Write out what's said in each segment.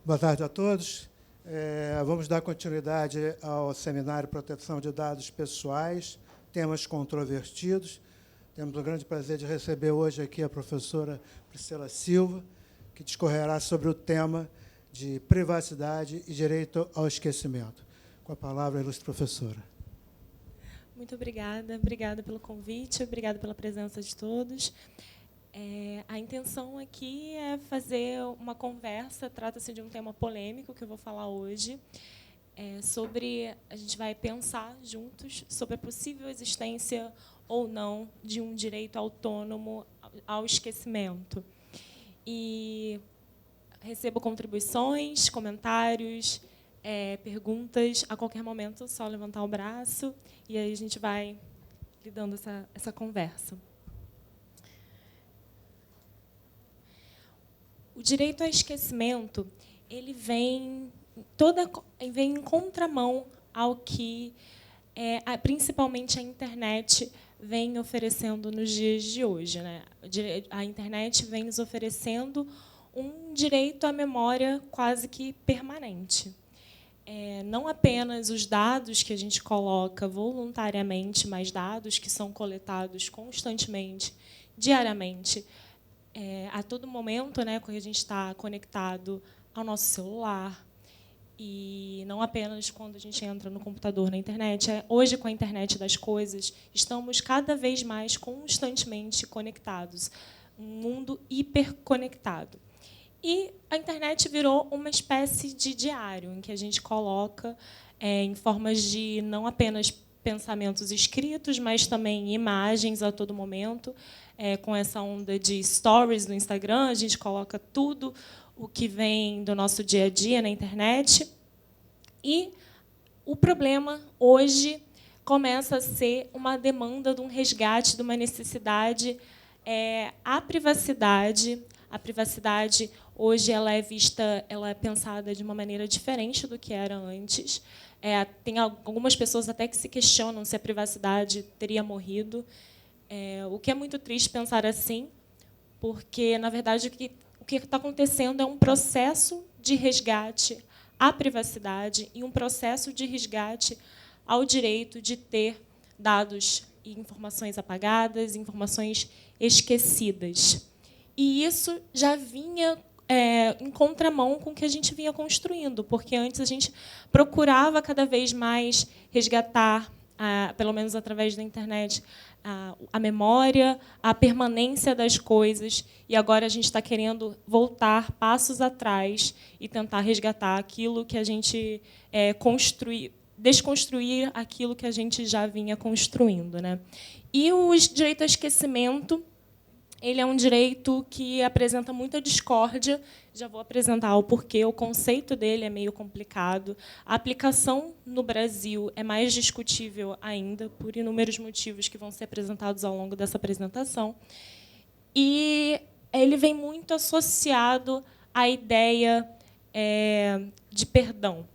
Boa tarde a todos. Vamos dar continuidade ao seminário Proteção de Dados Pessoais, temas controvertidos. Temos o grande prazer de receber hoje aqui a professora Priscila Silva, que discorrerá sobre o tema de privacidade e direito ao esquecimento. Com a palavra, a ilustre professora. Muito obrigada. Obrigada pelo convite, obrigada pela presença de todos. A intenção aqui é fazer uma conversa, trata-se de um tema polêmico que eu vou falar hoje, a gente vai pensar juntos sobre a possível existência ou não de um direito autônomo ao esquecimento. E recebo contribuições, comentários, perguntas, a qualquer momento, só levantar o braço, e aí a gente vai lidando essa conversa. O direito ao esquecimento, ele vem em contramão ao que, principalmente, a internet vem oferecendo nos dias de hoje, né? A internet vem nos oferecendo um direito à memória quase que permanente. Não apenas os dados que a gente coloca voluntariamente, mas dados que são coletados constantemente, diariamente, a todo momento, né, quando a gente está conectado ao nosso celular, e não apenas quando a gente entra no computador, na internet. Hoje, com a internet das coisas, estamos cada vez mais constantemente conectados, um mundo hiperconectado. E a internet virou uma espécie de diário, em que a gente coloca, em formas de não apenas pensamentos escritos, mas também imagens a todo momento. Com essa onda de stories no Instagram, a gente coloca tudo o que vem do nosso dia a dia na internet. E o problema, hoje, começa a ser uma demanda de um resgate, de uma necessidade. A privacidade, hoje, ela é pensada de uma maneira diferente do que era antes. Tem algumas pessoas até que se questionam se a privacidade teria morrido. O que é muito triste pensar assim, porque, na verdade, o que está acontecendo é um processo de resgate à privacidade e um processo de resgate ao direito de ter dados e informações apagadas, informações esquecidas. E isso já vinha em contramão com o que a gente vinha construindo, porque antes a gente procurava cada vez mais resgatar, pelo menos através da internet, a memória, a permanência das coisas, e agora a gente está querendo voltar passos atrás e tentar resgatar aquilo que a gente desconstruir aquilo que a gente já vinha construindo, né? E o direito ao esquecimento, ele é um direito que apresenta muita discórdia. Já vou apresentar o porquê. O conceito dele é meio complicado. A aplicação no Brasil é mais discutível ainda, por inúmeros motivos que vão ser apresentados ao longo dessa apresentação. E ele vem muito associado à ideia de perdão,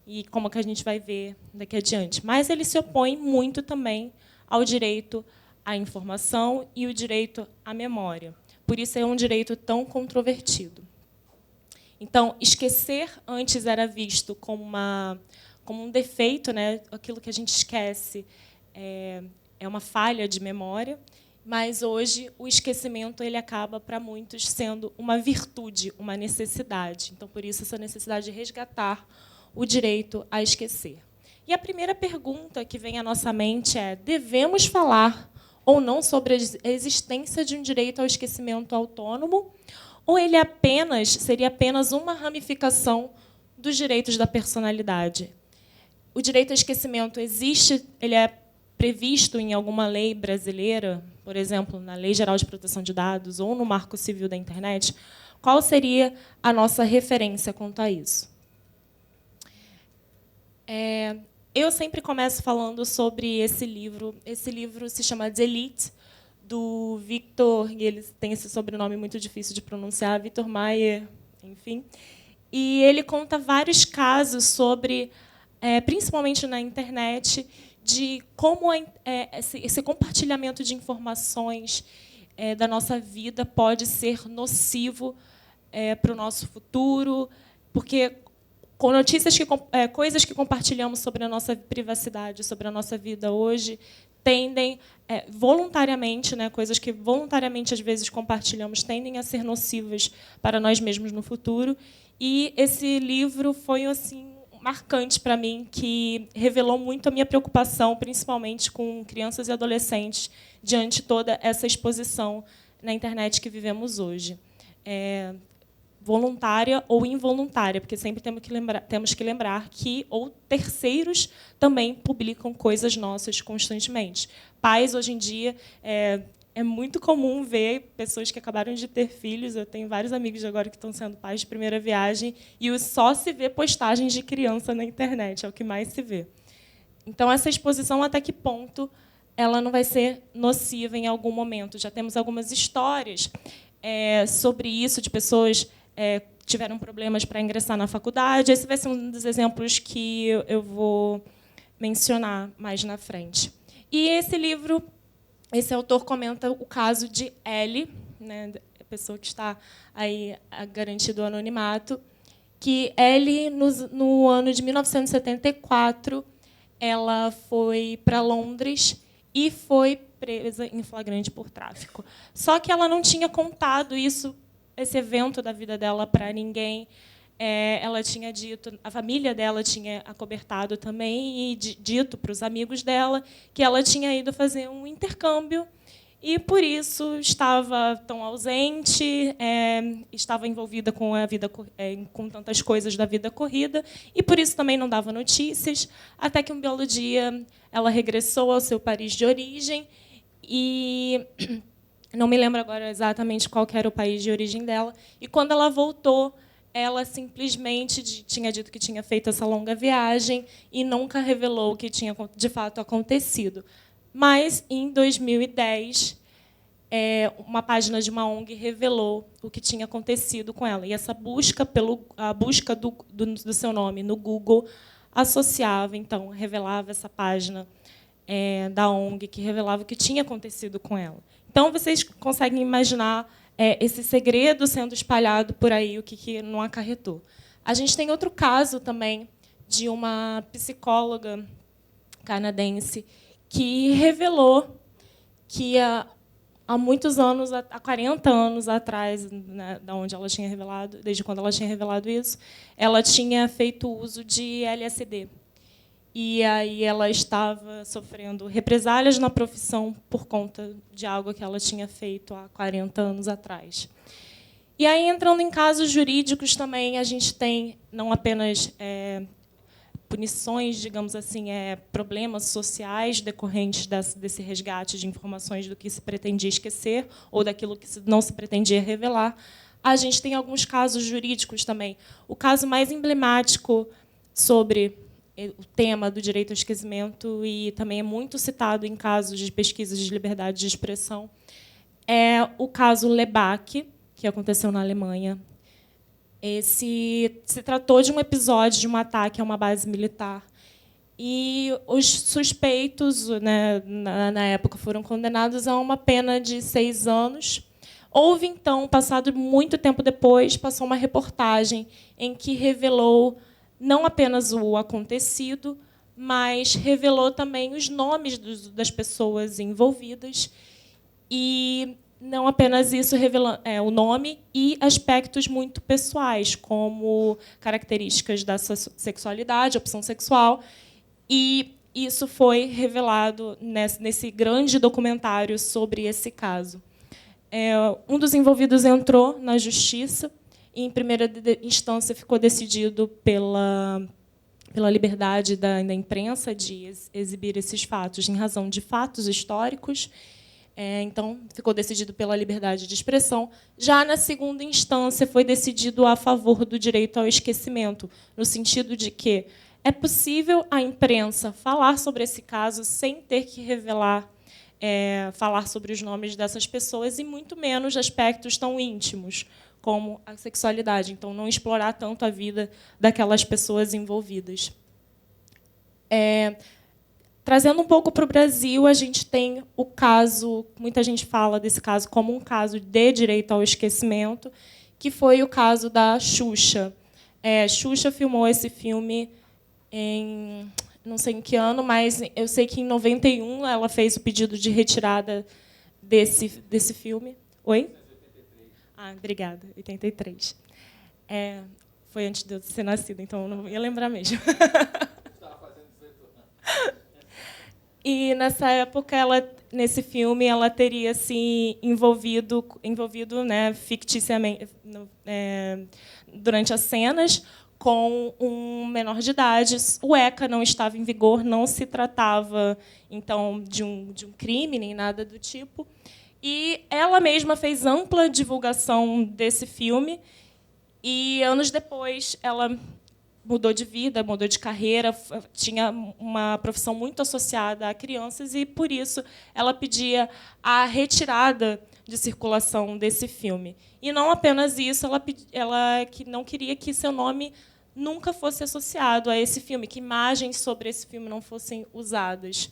e como que a gente vai ver daqui adiante. Mas ele se opõe muito também ao direito à informação e o direito à memória. Por isso é um direito tão controvertido. Então, esquecer antes era visto como um defeito, né? Aquilo que a gente esquece é uma falha de memória, mas hoje o esquecimento ele acaba, para muitos, sendo uma virtude, uma necessidade. Então, por isso, essa necessidade de resgatar o direito a esquecer. E a primeira pergunta que vem à nossa mente é: devemos falar ou não sobre a existência de um direito ao esquecimento autônomo, ou ele seria apenas uma ramificação dos direitos da personalidade? O direito ao esquecimento existe, ele é previsto em alguma lei brasileira, por exemplo, na Lei Geral de Proteção de Dados ou no Marco Civil da Internet? Qual seria a nossa referência quanto a isso? Eu sempre começo falando sobre esse livro. Esse livro se chama The Elite, do Victor, e ele tem esse sobrenome muito difícil de pronunciar, Victor Mayer, enfim. E ele conta vários casos sobre, principalmente na internet, de como esse compartilhamento de informações da nossa vida pode ser nocivo para o nosso futuro, porque com notícias coisas que compartilhamos sobre a nossa privacidade, sobre a nossa vida hoje, tendem voluntariamente, né, coisas que voluntariamente às vezes compartilhamos, tendem a ser nocivas para nós mesmos no futuro. E esse livro foi assim marcante para mim, que revelou muito a minha preocupação, principalmente com crianças e adolescentes, diante de toda essa exposição na internet que vivemos hoje. Voluntária ou involuntária, porque sempre temos que lembrar que ou terceiros também publicam coisas nossas constantemente. Pais, hoje em dia, é muito comum ver pessoas que acabaram de ter filhos. Eu tenho vários amigos agora que estão sendo pais de primeira viagem e só se vê postagens de criança na internet, é o que mais se vê. Então, essa exposição, até que ponto ela não vai ser nociva em algum momento? Já temos algumas histórias sobre isso, de pessoas tiveram problemas para ingressar na faculdade. Esse vai ser um dos exemplos que eu vou mencionar mais na frente. E esse livro, esse autor comenta o caso de Ellie, né, a pessoa que está aí garantido o anonimato, que Ellie, no ano de 1974, ela foi para Londres e foi presa em flagrante por tráfico. Só que ela não tinha contado esse evento da vida dela para ninguém. Ela tinha dito, a família dela tinha acobertado também e dito para os amigos dela que ela tinha ido fazer um intercâmbio e, por isso, estava tão ausente, estava envolvida com a vida, com tantas coisas da vida corrida, e, por isso, também não dava notícias, até que, um belo dia, ela regressou ao seu país de origem e... não me lembro agora exatamente qual que era o país de origem dela. E, quando ela voltou, ela simplesmente tinha dito que tinha feito essa longa viagem e nunca revelou o que tinha, de fato, acontecido. Mas, em 2010, uma página de uma ONG revelou o que tinha acontecido com ela. E essa busca, a busca do seu nome no Google, associava, então, revelava essa página da ONG, que revelava o que tinha acontecido com ela. Então, vocês conseguem imaginar esse segredo sendo espalhado por aí, o que não acarretou. A gente tem outro caso também de uma psicóloga canadense que revelou que há muitos anos, há 40 anos atrás, né, desde quando ela tinha revelado isso, ela tinha feito uso de LSD. E aí ela estava sofrendo represálias na profissão por conta de algo que ela tinha feito há 40 anos atrás. E aí, entrando em casos jurídicos também, a gente tem não apenas punições, digamos assim, problemas sociais decorrentes desse resgate de informações do que se pretendia esquecer ou daquilo que não se pretendia revelar. A gente tem alguns casos jurídicos também. O caso mais emblemático sobre o tema do direito ao esquecimento, e também é muito citado em casos de pesquisas de liberdade de expressão, é o caso Lebach, que aconteceu na Alemanha. Se tratou de um episódio de um ataque a uma base militar. E os suspeitos, né, na época, foram condenados a uma pena de 6 anos. Houve, então, passado muito tempo depois, passou uma reportagem em que revelou não apenas o acontecido, mas revelou também os nomes das pessoas envolvidas. E não apenas isso, revelando o nome e aspectos muito pessoais, como características da sexualidade, opção sexual. E isso foi revelado nesse grande documentário sobre esse caso. Um dos envolvidos entrou na justiça. Em primeira instância, ficou decidido pela liberdade da imprensa de exibir esses fatos em razão de fatos históricos. Então, ficou decidido pela liberdade de expressão. Já na segunda instância, foi decidido a favor do direito ao esquecimento, no sentido de que é possível a imprensa falar sobre esse caso sem ter que revelar, falar sobre os nomes dessas pessoas, e muito menos aspectos tão íntimos como a sexualidade. Então, não explorar tanto a vida daquelas pessoas envolvidas. Trazendo um pouco para o Brasil, a gente tem o caso, muita gente fala desse caso como um caso de direito ao esquecimento, que foi o caso da Xuxa. Xuxa filmou esse filme em, não sei em que ano, mas eu sei que em 91 ela fez o pedido de retirada desse filme. Oi? Ah, obrigada. 83. Foi antes de eu ser nascida, então eu não ia lembrar mesmo. E nessa época, nesse filme, ela teria se envolvido, né, ficticiamente, durante as cenas, com um menor de idade. O ECA não estava em vigor, não se tratava então de um crime nem nada do tipo. E ela mesma fez ampla divulgação desse filme. E anos depois, ela mudou de vida, mudou de carreira, tinha uma profissão muito associada a crianças e, por isso, ela pedia a retirada de circulação desse filme. E não apenas isso, ela que não queria que seu nome nunca fosse associado a esse filme, que imagens sobre esse filme não fossem usadas.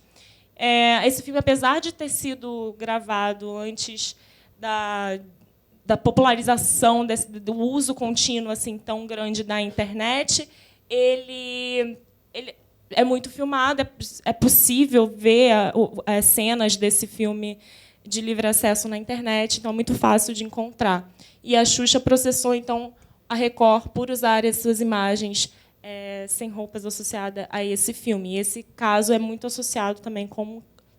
Esse filme, apesar de ter sido gravado antes da popularização do uso contínuo assim tão grande da internet, ele é muito filmado, é possível ver as cenas desse filme de livre acesso na internet, então é muito fácil de encontrar. E a Xuxa processou então a Record por usar essas imagens sem roupas associadas a esse filme. E esse caso é muito associado também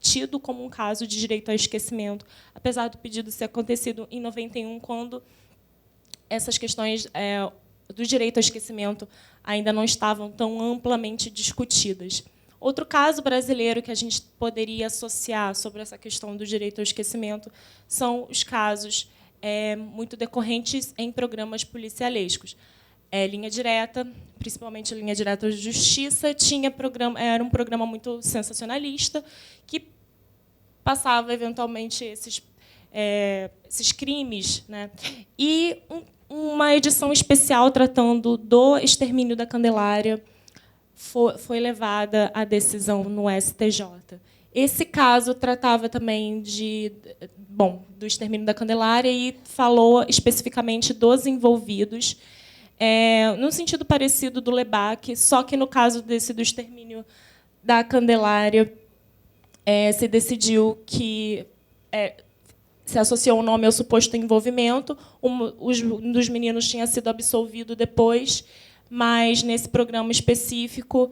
tido como um caso de direito ao esquecimento, apesar do pedido ser acontecido em 91, quando essas questões do direito ao esquecimento ainda não estavam tão amplamente discutidas. Outro caso brasileiro que a gente poderia associar sobre essa questão do direito ao esquecimento são os casos muito decorrentes em programas policialescos. Linha Direta, principalmente Linha Direta de Justiça, era um programa muito sensacionalista que passava, eventualmente, esses crimes, né? E uma edição especial tratando do extermínio da Candelária foi levada à decisão no STJ. Esse caso tratava também do extermínio da Candelária e falou especificamente dos envolvidos, num sentido parecido do Lebac, só que, no caso do extermínio da Candelária, se decidiu que se associou o nome ao suposto envolvimento. Um dos meninos tinha sido absolvido depois, mas, nesse programa específico,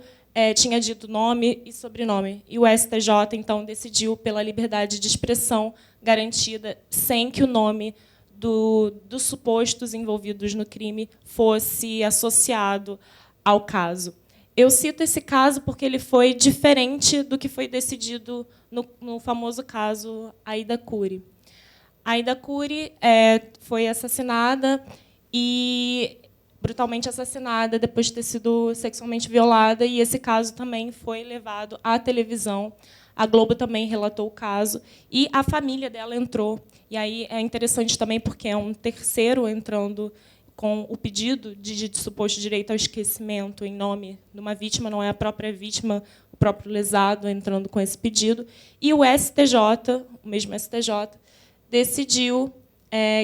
tinha dito nome e sobrenome. E o STJ, então, decidiu pela liberdade de expressão garantida, sem que o nome dos supostos envolvidos no crime fosse associado ao caso. Eu cito esse caso porque ele foi diferente do que foi decidido no famoso caso Aida Cury. Aida Cury foi assassinada e brutalmente assassinada depois de ter sido sexualmente violada, e esse caso também foi levado à televisão. A Globo também relatou o caso e a família dela entrou. E aí é interessante também porque é um terceiro entrando com o pedido de suposto direito ao esquecimento em nome de uma vítima, não é a própria vítima, o próprio lesado entrando com esse pedido. E o STJ, o mesmo STJ, decidiu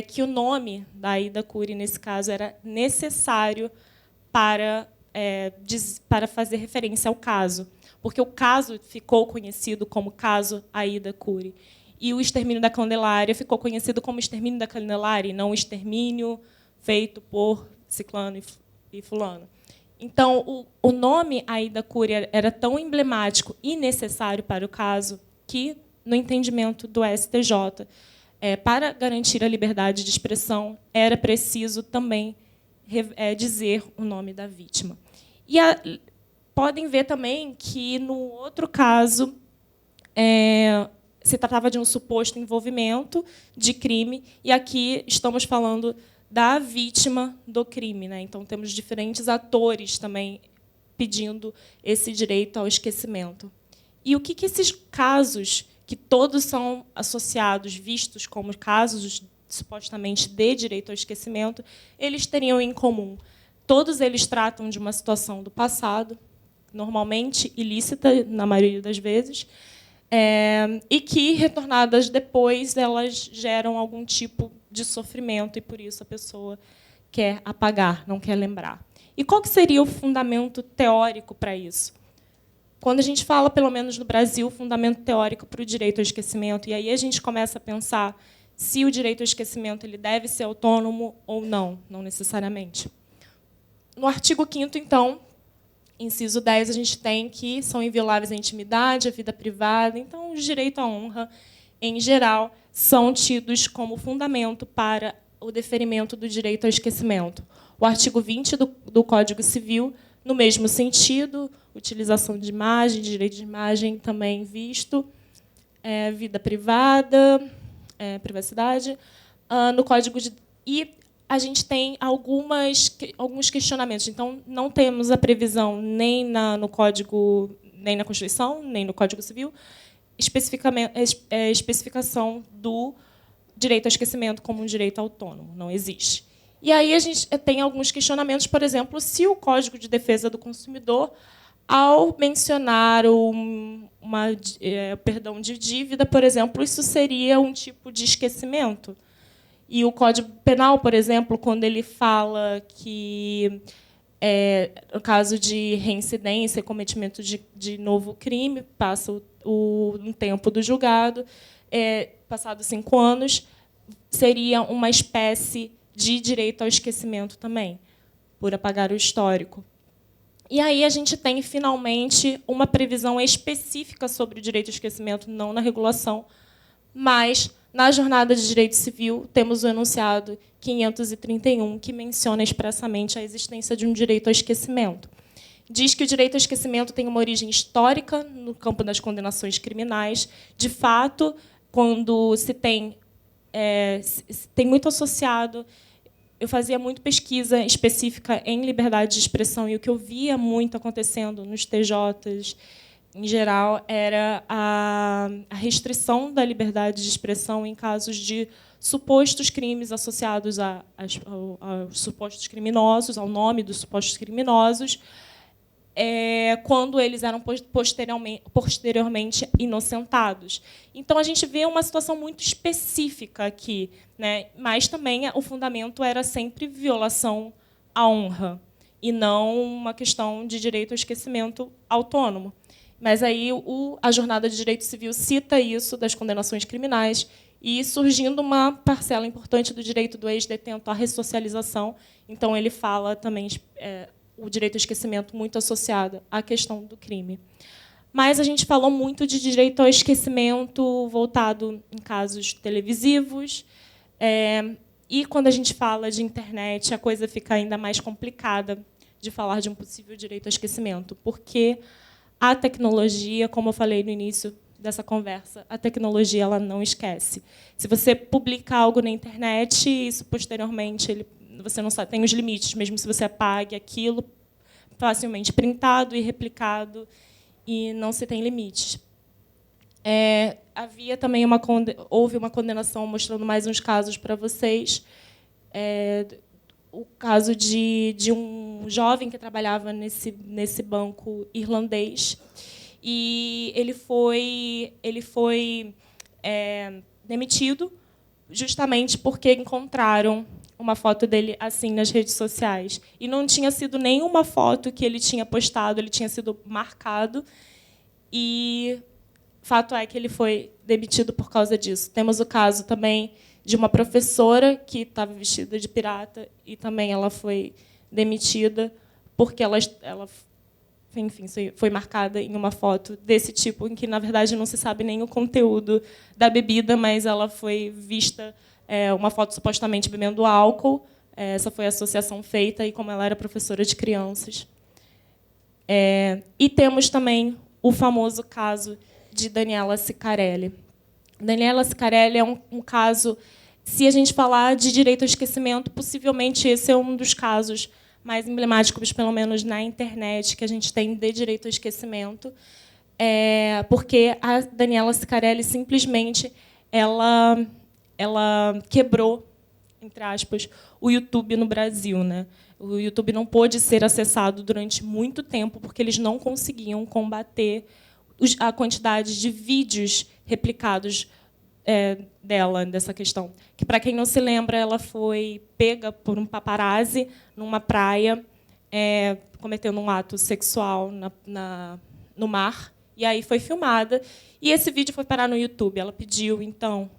que o nome da Aida Cury, nesse caso, era necessário para fazer referência ao caso, porque o caso ficou conhecido como caso Aida Cury, e o extermínio da Candelária ficou conhecido como extermínio da Candelária, e não o extermínio feito por ciclano e fulano. Então, o nome Aida Cury era tão emblemático e necessário para o caso que, no entendimento do STJ, para garantir a liberdade de expressão, era preciso também dizer o nome da vítima. E podem ver também que, no outro caso, se tratava de um suposto envolvimento de crime, e aqui estamos falando da vítima do crime, né? Então, temos diferentes atores também pedindo esse direito ao esquecimento. E o que esses casos, que todos são associados, vistos como casos supostamente de direito ao esquecimento, eles teriam em comum? Todos eles tratam de uma situação do passado, normalmente ilícita, na maioria das vezes, e que, retornadas depois, elas geram algum tipo de sofrimento, e, por isso, a pessoa quer apagar, não quer lembrar. E qual que seria o fundamento teórico para isso? Quando a gente fala, pelo menos no Brasil, fundamento teórico para o direito ao esquecimento, e aí a gente começa a pensar se o direito ao esquecimento ele deve ser autônomo ou não, não necessariamente. No artigo 5º, então, inciso 10, a gente tem que são invioláveis a intimidade, a vida privada. Então, o direito à honra, em geral, são tidos como fundamento para o deferimento do direito ao esquecimento. O artigo 20 do Código Civil, no mesmo sentido, utilização de imagem, direito de imagem também visto, vida privada, privacidade. No Código e a gente tem alguns questionamentos. Então, não temos a previsão nem no Código, nem na Constituição, nem no Código Civil, especificação do direito ao esquecimento como um direito autônomo. Não existe. E aí a gente tem alguns questionamentos, por exemplo, se o Código de Defesa do Consumidor, ao mencionar perdão de dívida, por exemplo, isso seria um tipo de esquecimento. E o Código Penal, por exemplo, quando ele fala que, no caso de reincidência, cometimento de novo crime, passa um tempo do julgado, passados 5 anos, seria uma espécie de direito ao esquecimento também, por apagar o histórico. E aí a gente tem, finalmente, uma previsão específica sobre o direito ao esquecimento, não na regulação, mas, na Jornada de Direito Civil, temos o enunciado 531, que menciona expressamente a existência de um direito ao esquecimento. Diz que o direito ao esquecimento tem uma origem histórica no campo das condenações criminais. De fato, quando se tem muito associado. Eu fazia muito pesquisa específica em liberdade de expressão, e o que eu via muito acontecendo nos TJs, em geral, era a restrição da liberdade de expressão em casos de supostos crimes associados aos supostos criminosos, ao nome dos supostos criminosos, quando eles eram posteriormente inocentados. Então, a gente vê uma situação muito específica aqui, né? Mas também o fundamento era sempre violação à honra, e não uma questão de direito ao esquecimento autônomo. Mas aí a Jornada de Direito Civil cita isso das condenações criminais, e surgindo uma parcela importante do direito do ex-detento à ressocialização. Então, ele fala também o direito ao esquecimento muito associado à questão do crime. Mas a gente falou muito de direito ao esquecimento voltado em casos televisivos. E, quando a gente fala de internet, a coisa fica ainda mais complicada de falar de um possível direito ao esquecimento, porque a tecnologia, como eu falei no início dessa conversa, a tecnologia ela não esquece. Se você publica algo na internet, isso posteriormente você não sabe, tem os limites, mesmo se você apague aquilo, facilmente printado e replicado, e não se tem limites. Havia também houve uma condenação, mostrando mais uns casos para vocês. O caso de um jovem que trabalhava nesse banco irlandês, e ele foi demitido justamente porque encontraram uma foto dele assim nas redes sociais. E não tinha sido nenhuma foto que ele tinha postado, ele tinha sido marcado. E fato é que ele foi demitido por causa disso. Temos o caso também de uma professora que estava vestida de pirata, e também ela foi demitida porque ela enfim, foi marcada em uma foto desse tipo, em que, na verdade, não se sabe nem o conteúdo da bebida, mas ela foi vista uma foto supostamente bebendo álcool. Essa foi a associação feita, e como ela era professora de crianças. E temos também o famoso caso de Daniela Ciccarelli. Daniela Ciccarelli é um caso, se a gente falar de direito ao esquecimento, possivelmente esse é um dos casos mais emblemáticos, pelo menos na internet, que a gente tem de direito ao esquecimento, porque a Daniela Ciccarelli simplesmente ela quebrou, entre aspas, o YouTube no Brasil, né? O YouTube não pôde ser acessado durante muito tempo porque eles não conseguiam combater a quantidade de vídeos replicados dessa questão. Que, para quem não se lembra, ela foi pega por um paparazzi numa praia, cometendo um ato sexual no mar, e aí foi filmada, e esse vídeo foi parar no YouTube. Ela pediu, então,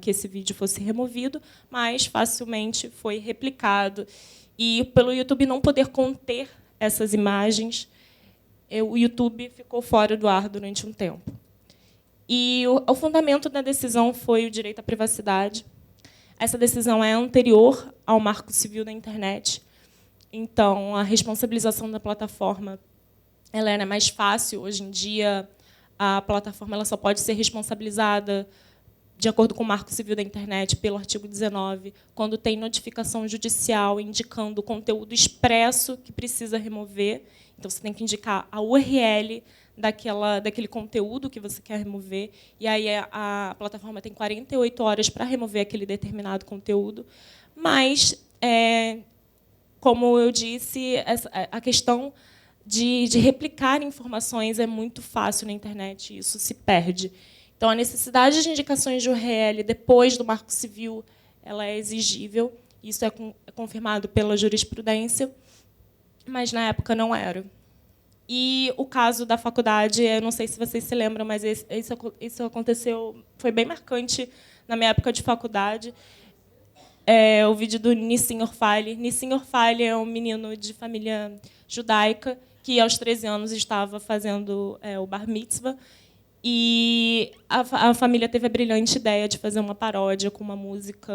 que esse vídeo fosse removido, mas facilmente foi replicado. E, pelo YouTube não poder conter essas imagens, o YouTube ficou fora do ar durante um tempo. E o fundamento da decisão foi o direito à privacidade. Essa decisão é anterior ao Marco Civil da Internet. Então, a responsabilização da plataforma ela era mais fácil. Hoje em dia, a plataforma ela só pode ser responsabilizada, de acordo com o Marco Civil da Internet, pelo artigo 19, quando tem notificação judicial indicando o conteúdo expresso que precisa remover. Então, você tem que indicar a URL daquele conteúdo que você quer remover, e aí a plataforma tem 48 horas para remover aquele determinado conteúdo. Mas, como eu disse, a questão de replicar informações é muito fácil na internet, e isso se perde. Então, a necessidade de indicações de URL depois do Marco Civil ela é exigível, isso é confirmado pela jurisprudência, mas, na época, não era. E o caso da faculdade, eu não sei se vocês se lembram, mas isso aconteceu, foi bem marcante na minha época de faculdade. O vídeo do Nissim Orfali. Nissim Orfali é um menino de família judaica que, aos 13 anos, estava fazendo o bar mitzvah. E a família teve a brilhante ideia de fazer uma paródia com uma música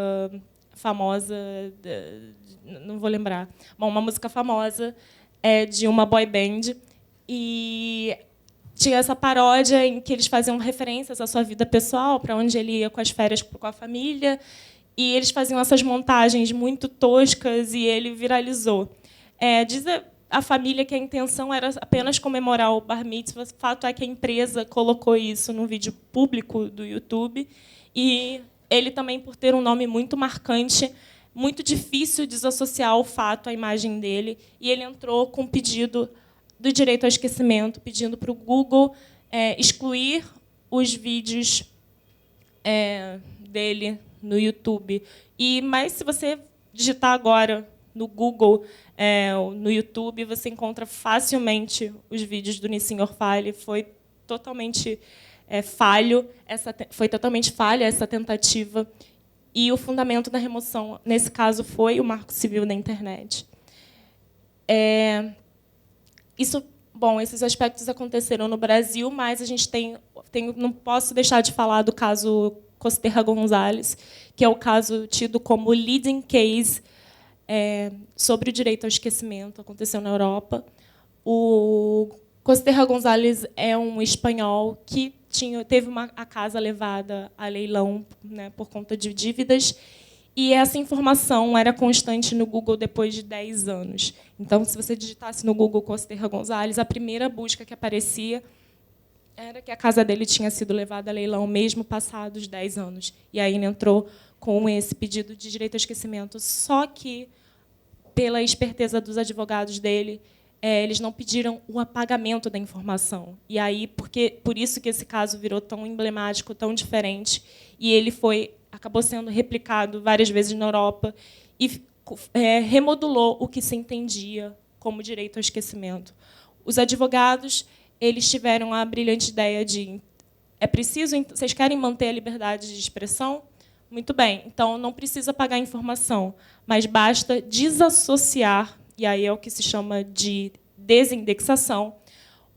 famosa, não vou lembrar, bom, uma música famosa de uma boy band. E tinha essa paródia em que eles faziam referências à sua vida pessoal, para onde ele ia com as férias com a família, e eles faziam essas montagens muito toscas, e ele viralizou. Diz a família que a intenção era apenas comemorar o bar mitzvah. O fato é que a empresa colocou isso no vídeo público do YouTube, e ele também, por ter um nome muito marcante, muito difícil desassociar o fato à imagem dele, e ele entrou com um pedido do direito ao esquecimento, pedindo para o Google excluir os vídeos dele no YouTube. Mas, se você digitar agora no Google, no YouTube, você encontra facilmente os vídeos do Nissim Orfali. Foi totalmente falha essa tentativa. E o fundamento da remoção, nesse caso, foi o Marco Civil da Internet. Esses aspectos aconteceram no Brasil, mas a gente não posso deixar de falar do caso Costerra Gonzalez, que é o caso tido como leading case sobre o direito ao esquecimento. Aconteceu na Europa. O Costerra Gonzalez é um espanhol que teve a casa levada a leilão, né, por conta de dívidas, e essa informação era constante no Google depois de 10 anos. Então, se você digitasse no Google Costerra Gonzalez, a primeira busca que aparecia era que a casa dele tinha sido levada a leilão, mesmo passados 10 anos. E aí ele entrou com esse pedido de direito ao esquecimento. Só que, pela esperteza dos advogados dele, eles não pediram o apagamento da informação. E aí, por isso que esse caso virou tão emblemático, tão diferente, e ele acabou sendo replicado várias vezes na Europa e remodulou o que se entendia como direito ao esquecimento. Os advogados eles tiveram a brilhante ideia de vocês querem manter a liberdade de expressão? Muito bem, então não precisa apagar a informação, mas basta desassociar, e aí é o que se chama de desindexação,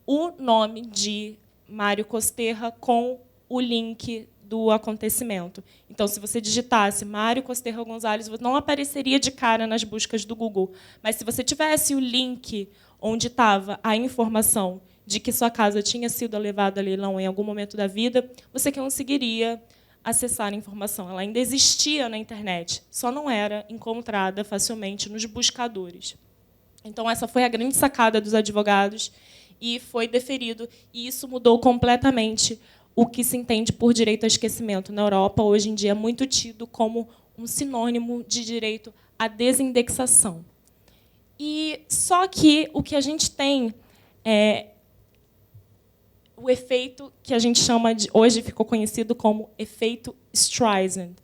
o nome de Mário Costerra com o link do acontecimento. Então, se você digitasse Mário Costerra Gonzalez, não apareceria de cara nas buscas do Google. Mas, se você tivesse o link onde estava a informação de que sua casa tinha sido levada a leilão em algum momento da vida, você conseguiria acessar a informação. Ela ainda existia na internet, só não era encontrada facilmente nos buscadores. Então, essa foi a grande sacada dos advogados, e foi deferido. E isso mudou completamente o que se entende por direito ao esquecimento. Na Europa, hoje em dia, é muito tido como um sinônimo de direito à desindexação. Só que o que a gente tem o efeito que a gente chama de, hoje ficou conhecido como efeito Streisand.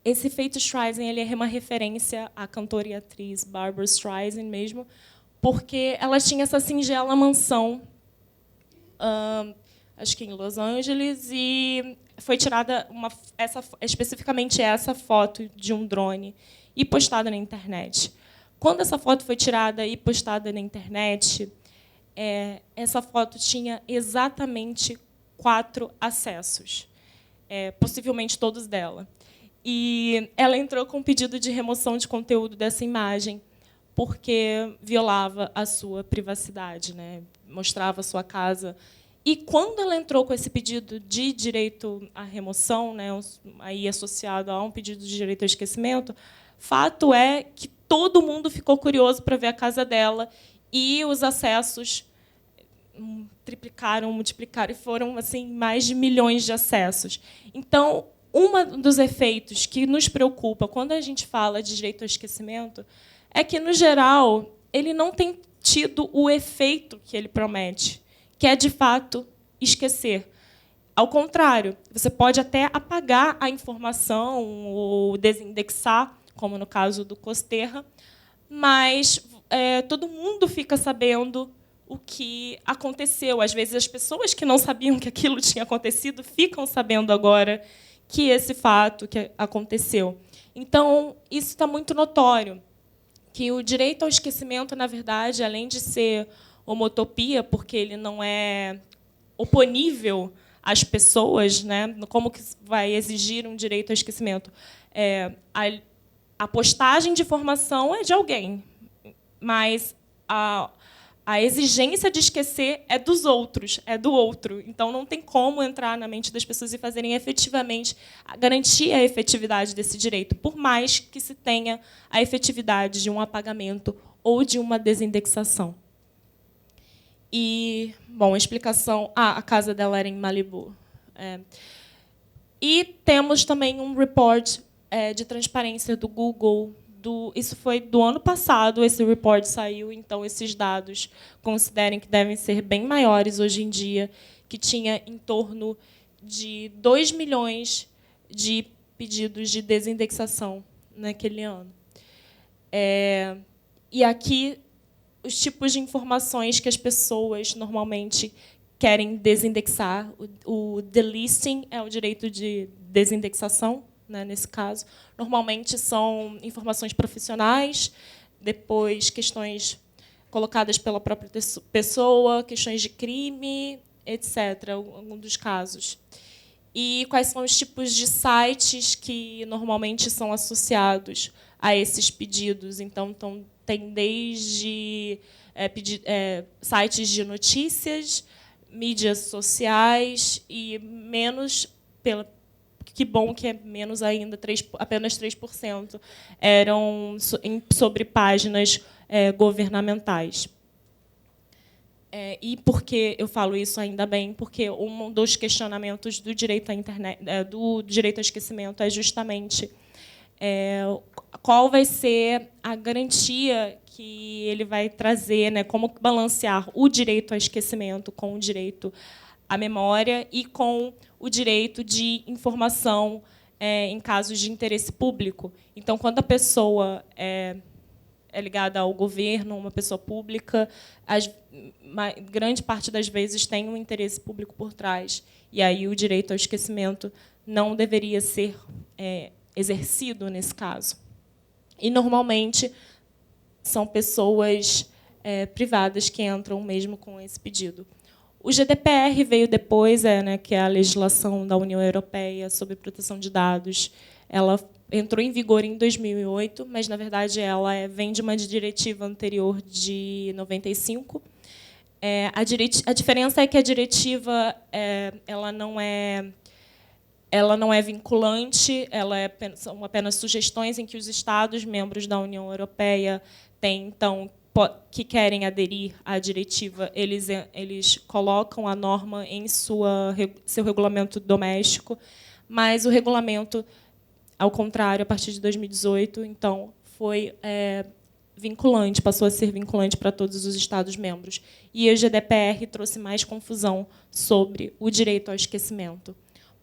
esse efeito Streisand ele é uma referência à cantora e atriz Barbra Streisand mesmo, porque ela tinha essa singela mansão, acho que em Los Angeles, e foi tirada especificamente essa foto de um drone e postada na internet. Quando essa foto foi tirada e postada na internet, essa foto tinha exatamente 4 acessos, possivelmente todos dela. E ela entrou com um pedido de remoção de conteúdo dessa imagem, porque violava a sua privacidade, né? Mostrava a sua casa. E quando ela entrou com esse pedido de direito à remoção, né, aí associado a um pedido de direito ao esquecimento, fato é que todo mundo ficou curioso para ver a casa dela e os acessos triplicaram, multiplicaram, e foram assim mais de milhões de acessos. Então, um dos efeitos que nos preocupa quando a gente fala de direito ao esquecimento é que, no geral, ele não tem tido o efeito que ele promete, que é, de fato, esquecer. Ao contrário, você pode até apagar a informação ou desindexar, como no caso do Costerra, mas todo mundo fica sabendo o que aconteceu. Às vezes, as pessoas que não sabiam que aquilo tinha acontecido ficam sabendo agora que esse fato que aconteceu. Então, isso está muito notório, que o direito ao esquecimento, na verdade, além de ser uma utopia, porque ele não é oponível às pessoas, né? Como que vai exigir um direito ao esquecimento? A postagem de informação é de alguém, mas a exigência de esquecer é dos outros, é do outro. Então, não tem como entrar na mente das pessoas e fazerem efetivamente, garantir a efetividade desse direito, por mais que se tenha a efetividade de um apagamento ou de uma desindexação. E, bom, a explicação... a casa dela era em Malibu. E temos também um report de transparência do Google. Isso foi do ano passado, esse report saiu, então esses dados considerem que devem ser bem maiores hoje em dia, que tinha em torno de 2 milhões de pedidos de desindexação naquele ano. E aqui, os tipos de informações que as pessoas normalmente querem desindexar. O delisting é o direito de desindexação, né, nesse caso. Normalmente são informações profissionais, depois questões colocadas pela própria pessoa, questões de crime, etc., algum dos casos. E quais são os tipos de sites que normalmente são associados a esses pedidos? Então, tem desde sites de notícias, mídias sociais e menos, que bom que é menos ainda, apenas 3% eram sobre páginas governamentais. E por que eu falo isso ainda bem? Porque um dos questionamentos do direito à internet, do direito ao esquecimento, é justamente qual vai ser a garantia que ele vai trazer, né, como balancear o direito ao esquecimento com o direito à memória e com o direito de informação em casos de interesse público. Então, quando a pessoa é ligada ao governo, uma pessoa pública, grande parte das vezes tem um interesse público por trás, e aí o direito ao esquecimento não deveria ser exercido nesse caso. E, normalmente, são pessoas privadas que entram mesmo com esse pedido. O GDPR veio depois, que é a legislação da União Europeia sobre proteção de dados. Ela entrou em vigor em 2008, mas, na verdade, ela vem de uma diretiva anterior de 95. A diferença é que a diretiva ela não é vinculante, são apenas sugestões em que os Estados membros da União Europeia têm, então, que querem aderir à diretiva, eles colocam a norma em seu regulamento doméstico, mas o regulamento, ao contrário, a partir de 2018, então, foi vinculante, passou a ser vinculante para todos os Estados-membros. E o GDPR trouxe mais confusão sobre o direito ao esquecimento,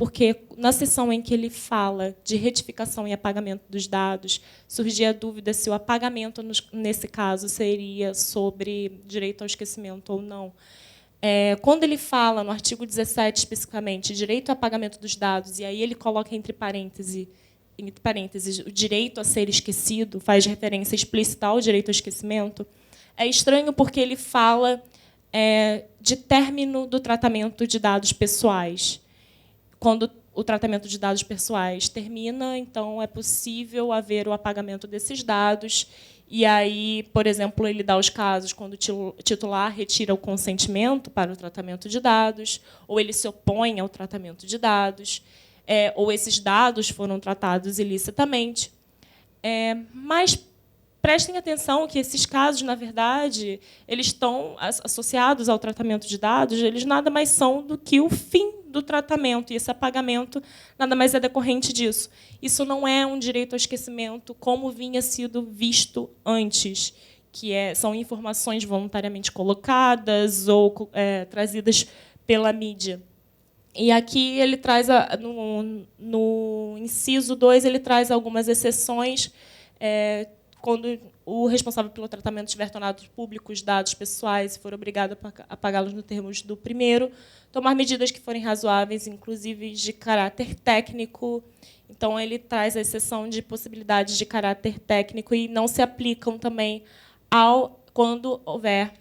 porque na seção em que ele fala de retificação e apagamento dos dados, surgia a dúvida se o apagamento, nesse caso, seria sobre direito ao esquecimento ou não. Quando ele fala, no artigo 17, especificamente, direito ao apagamento dos dados, e aí ele coloca entre parênteses, o direito a ser esquecido, faz referência explícita ao direito ao esquecimento, é estranho porque ele fala de término do tratamento de dados pessoais. Quando o tratamento de dados pessoais termina, então é possível haver o apagamento desses dados. E aí, por exemplo, ele dá os casos quando o titular retira o consentimento para o tratamento de dados, ou ele se opõe ao tratamento de dados, ou esses dados foram tratados ilicitamente. Mas prestem atenção que esses casos, na verdade, eles estão associados ao tratamento de dados, eles nada mais são do que o fim do tratamento, e esse apagamento nada mais é decorrente disso. Isso não é um direito ao esquecimento como vinha sido visto antes, que são informações voluntariamente colocadas ou trazidas pela mídia. E aqui ele traz, no inciso 2, ele traz algumas exceções, quando o responsável pelo tratamento tiver tornado públicos dados pessoais e for obrigado a pagá-los nos termos do primeiro, tomar medidas que forem razoáveis, inclusive de caráter técnico. Então, ele traz a exceção de possibilidades de caráter técnico e não se aplicam também quando houver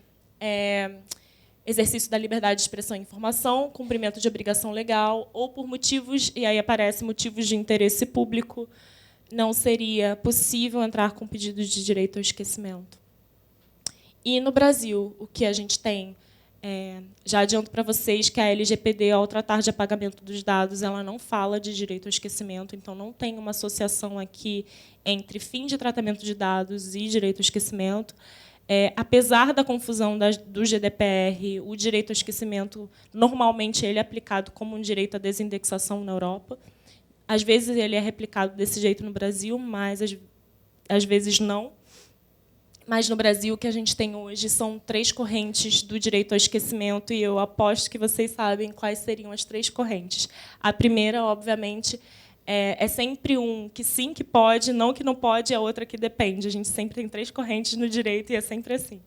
exercício da liberdade de expressão e informação, cumprimento de obrigação legal, ou por motivos, e aí aparece motivos de interesse público, não seria possível entrar com pedido de direito ao esquecimento. E, no Brasil, o que a gente tem, já adianto para vocês que a LGPD, ao tratar de apagamento dos dados, ela não fala de direito ao esquecimento, então não tem uma associação aqui entre fim de tratamento de dados e direito ao esquecimento. Apesar da confusão do GDPR, o direito ao esquecimento, normalmente, ele é aplicado como um direito à desindexação na Europa. Às vezes, ele é replicado desse jeito no Brasil, mas, às vezes, não. Mas, no Brasil, o que a gente tem hoje são 3 correntes do direito ao esquecimento, e eu aposto que vocês sabem quais seriam as 3 correntes. A primeira, obviamente, é sempre um que sim, que pode, não que não pode, e a outra que depende. A gente sempre tem 3 correntes no direito, e é sempre assim.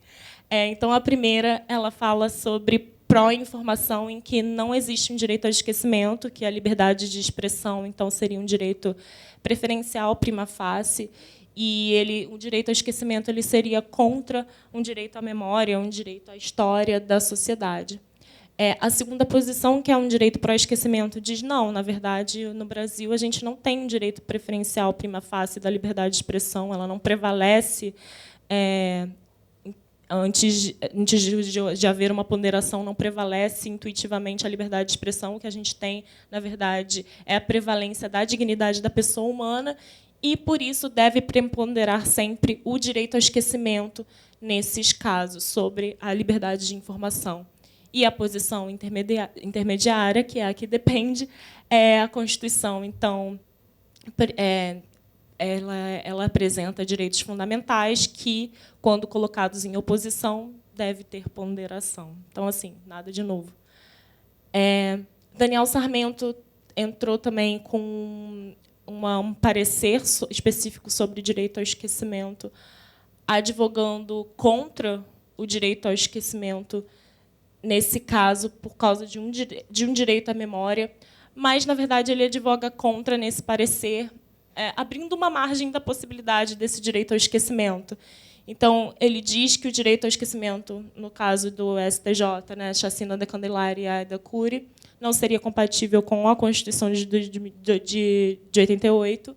Então, a primeira, ela fala sobre pró-informação, em que não existe um direito ao esquecimento, que é a liberdade de expressão, então, seria um direito preferencial prima facie, e o direito ao esquecimento ele seria contra um direito à memória, um direito à história da sociedade. A segunda posição, que é um direito pró-esquecimento, diz não, na verdade, no Brasil, a gente não tem um direito preferencial prima facie da liberdade de expressão, ela não prevalece antes de haver uma ponderação, não prevalece intuitivamente a liberdade de expressão. O que a gente tem, na verdade, é a prevalência da dignidade da pessoa humana, e, por isso, deve preponderar sempre o direito ao esquecimento nesses casos, sobre a liberdade de informação. E a posição intermediária, que é a que depende, é a Constituição. Então, ela apresenta direitos fundamentais que, quando colocados em oposição, deve ter ponderação. Então, assim, nada de novo. Daniel Sarmento entrou também com um parecer específico sobre direito ao esquecimento, advogando contra o direito ao esquecimento, nesse caso, por causa de um direito à memória, mas, na verdade, ele advoga contra, nesse parecer, abrindo uma margem da possibilidade desse direito ao esquecimento. Então, ele diz que o direito ao esquecimento, no caso do STJ, Chacina da Candelária e da Cury, não seria compatível com a Constituição de 88,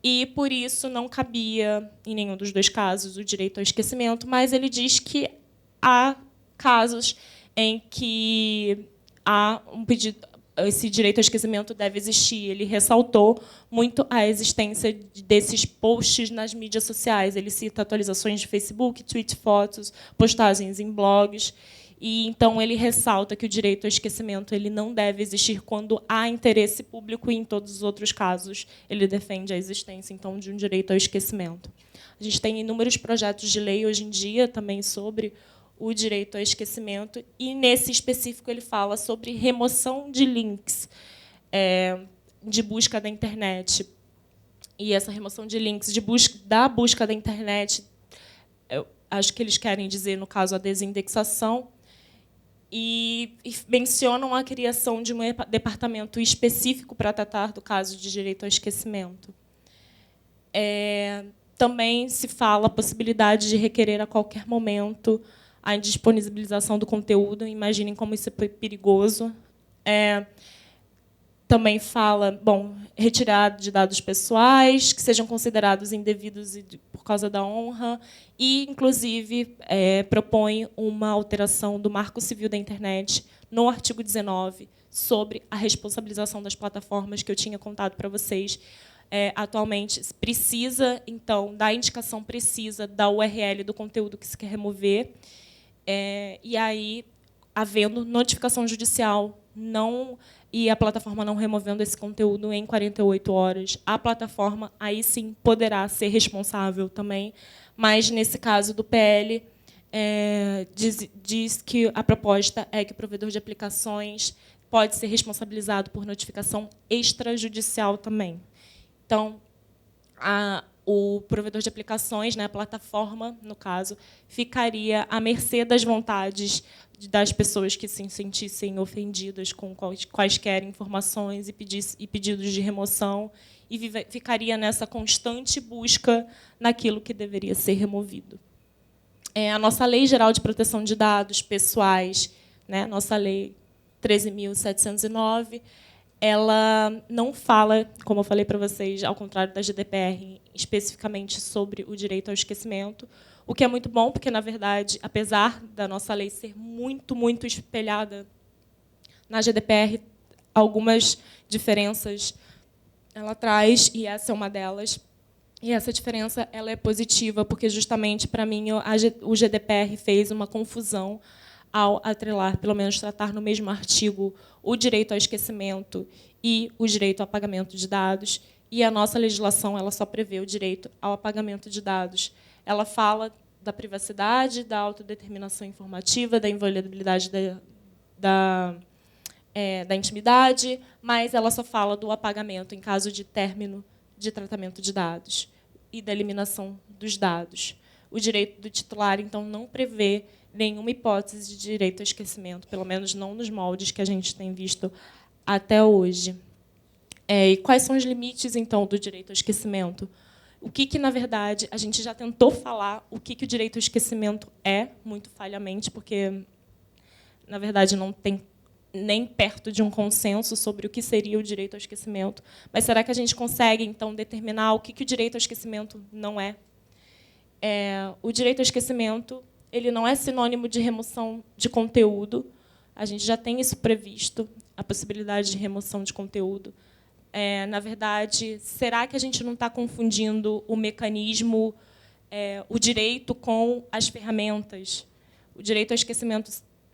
e, por isso, não cabia, em nenhum dos 2 casos, o direito ao esquecimento, mas ele diz que há casos em que há um pedido, esse direito ao esquecimento deve existir. Ele ressaltou muito a existência desses posts nas mídias sociais. Ele cita atualizações de Facebook, tweets, fotos, postagens em blogs. E, então, ele ressalta que o direito ao esquecimento ele não deve existir quando há interesse público, e, em todos os outros casos, ele defende a existência, então, de um direito ao esquecimento. A gente tem inúmeros projetos de lei, hoje em dia, também sobre o direito ao esquecimento, e, nesse específico, ele fala sobre remoção de links. de busca da internet e essa remoção de links da busca da internet, eu acho que eles querem dizer, no caso, a desindexação, e mencionam a criação de um departamento específico para tratar do caso de direito ao esquecimento. Também se fala a possibilidade de requerer a qualquer momento a indisponibilização do conteúdo. Imaginem como isso é perigoso. Também fala, retirada de dados pessoais que sejam considerados indevidos por causa da honra e, inclusive, propõe uma alteração do Marco Civil da Internet no artigo 19 sobre a responsabilização das plataformas que eu tinha contado para vocês. Atualmente, precisa, então, da indicação precisa da URL do conteúdo que se quer remover. E aí, havendo notificação judicial e a plataforma não removendo esse conteúdo em 48 horas, a plataforma, aí sim, poderá ser responsável também. Mas, nesse caso do PL, diz que a proposta é que o provedor de aplicações pode ser responsabilizado por notificação extrajudicial também. Então, o provedor de aplicações, a plataforma, no caso, ficaria à mercê das vontades das pessoas que se sentissem ofendidas com quaisquer informações e pedidos de remoção, e ficaria nessa constante busca naquilo que deveria ser removido. A nossa Lei Geral de Proteção de Dados Pessoais, nossa Lei 13.709, ela não fala, como eu falei para vocês, ao contrário da GDPR, especificamente sobre o direito ao esquecimento, o que é muito bom, porque, na verdade, apesar da nossa lei ser muito, muito espelhada na GDPR, algumas diferenças ela traz, e essa é uma delas. E essa diferença ela é positiva, porque, justamente, para mim, o GDPR fez uma confusão ao atrelar, pelo menos tratar no mesmo artigo, o direito ao esquecimento e o direito ao apagamento de dados. E a nossa legislação ela só prevê o direito ao apagamento de dados. Ela fala da privacidade, da autodeterminação informativa, da inviolabilidade da intimidade, mas ela só fala do apagamento em caso de término de tratamento de dados e da eliminação dos dados. O direito do titular, então, não prevê nenhuma hipótese de direito ao esquecimento, pelo menos não nos moldes que a gente tem visto até hoje. E quais são os limites, então, do direito ao esquecimento? O que, na verdade, a gente já tentou falar o que o direito ao esquecimento é, muito falhamente, porque, na verdade, não tem nem perto de um consenso sobre o que seria o direito ao esquecimento. Mas será que a gente consegue, então, determinar o que o direito ao esquecimento não é? O direito ao esquecimento ele não é sinônimo de remoção de conteúdo. A gente já tem isso previsto, a possibilidade de remoção de conteúdo. Na verdade, será que a gente não está confundindo o mecanismo, o direito com as ferramentas? O direito ao esquecimento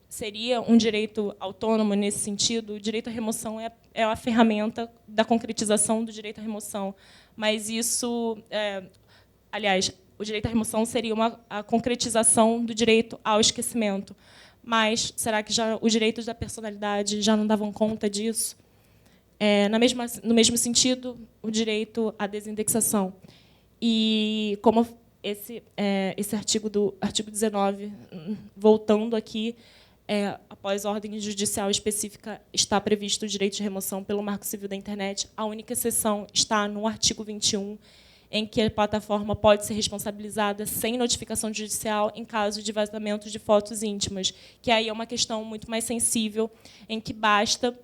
seria um direito autônomo nesse sentido? O direito à remoção é a ferramenta da concretização do direito à remoção. Mas isso, aliás, o direito à remoção seria a concretização do direito ao esquecimento. Mas será que os direitos da personalidade já não davam conta disso? No mesmo sentido, o direito à desindexação. E como esse artigo do artigo 19, voltando aqui, após ordem judicial específica, está previsto o direito de remoção pelo Marco Civil da Internet. A única exceção está no artigo 21, em que a plataforma pode ser responsabilizada sem notificação judicial em caso de vazamento de fotos íntimas, que aí é uma questão muito mais sensível, em que basta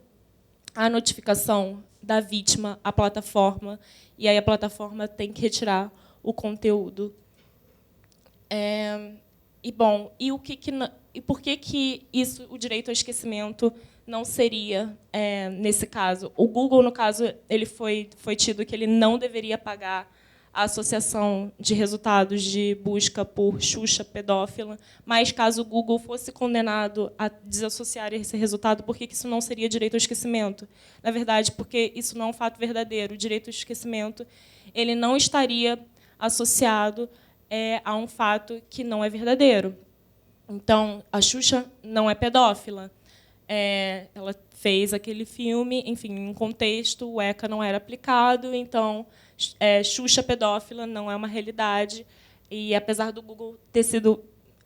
a notificação da vítima à plataforma, e aí a plataforma tem que retirar o conteúdo. E por que isso, o direito ao esquecimento, não seria, nesse caso? O Google, no caso, ele foi tido que ele não deveria pagar a associação de resultados de busca por Xuxa pedófila, mas, caso o Google fosse condenado a desassociar esse resultado, por que isso não seria direito ao esquecimento? Na verdade, porque isso não é um fato verdadeiro. O direito ao esquecimento ele não estaria associado a um fato que não é verdadeiro. Então, a Xuxa não é pedófila. ela fez aquele filme, enfim, em um contexto, o ECA não era aplicado, então Xuxa pedófila não é uma realidade, e apesar do Google ter sido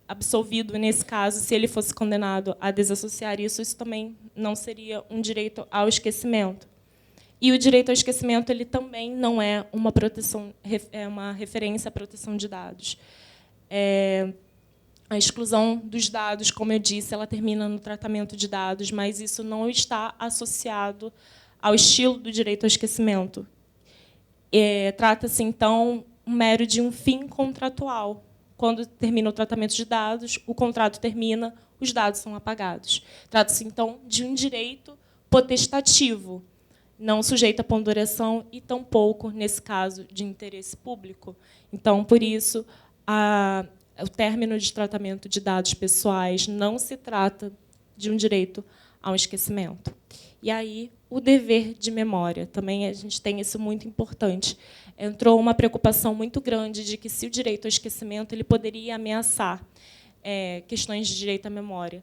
absolvido nesse caso, se ele fosse condenado a desassociar isso também não seria um direito ao esquecimento. E o direito ao esquecimento ele também não é uma proteção, é uma referência à proteção de dados. A exclusão dos dados, como eu disse, ela termina no tratamento de dados, mas isso não está associado ao estilo do direito ao esquecimento. Trata-se, então, mero de um fim contratual. Quando termina o tratamento de dados, o contrato termina, os dados são apagados. Trata-se, então, de um direito potestativo, não sujeito à ponderação e, tampouco, nesse caso, de interesse público. Então, por isso, o término de tratamento de dados pessoais não se trata de um direito ao esquecimento. E aí, o dever de memória. Também a gente tem isso muito importante. Entrou uma preocupação muito grande de que, se o direito ao esquecimento ele poderia ameaçar questões de direito à memória.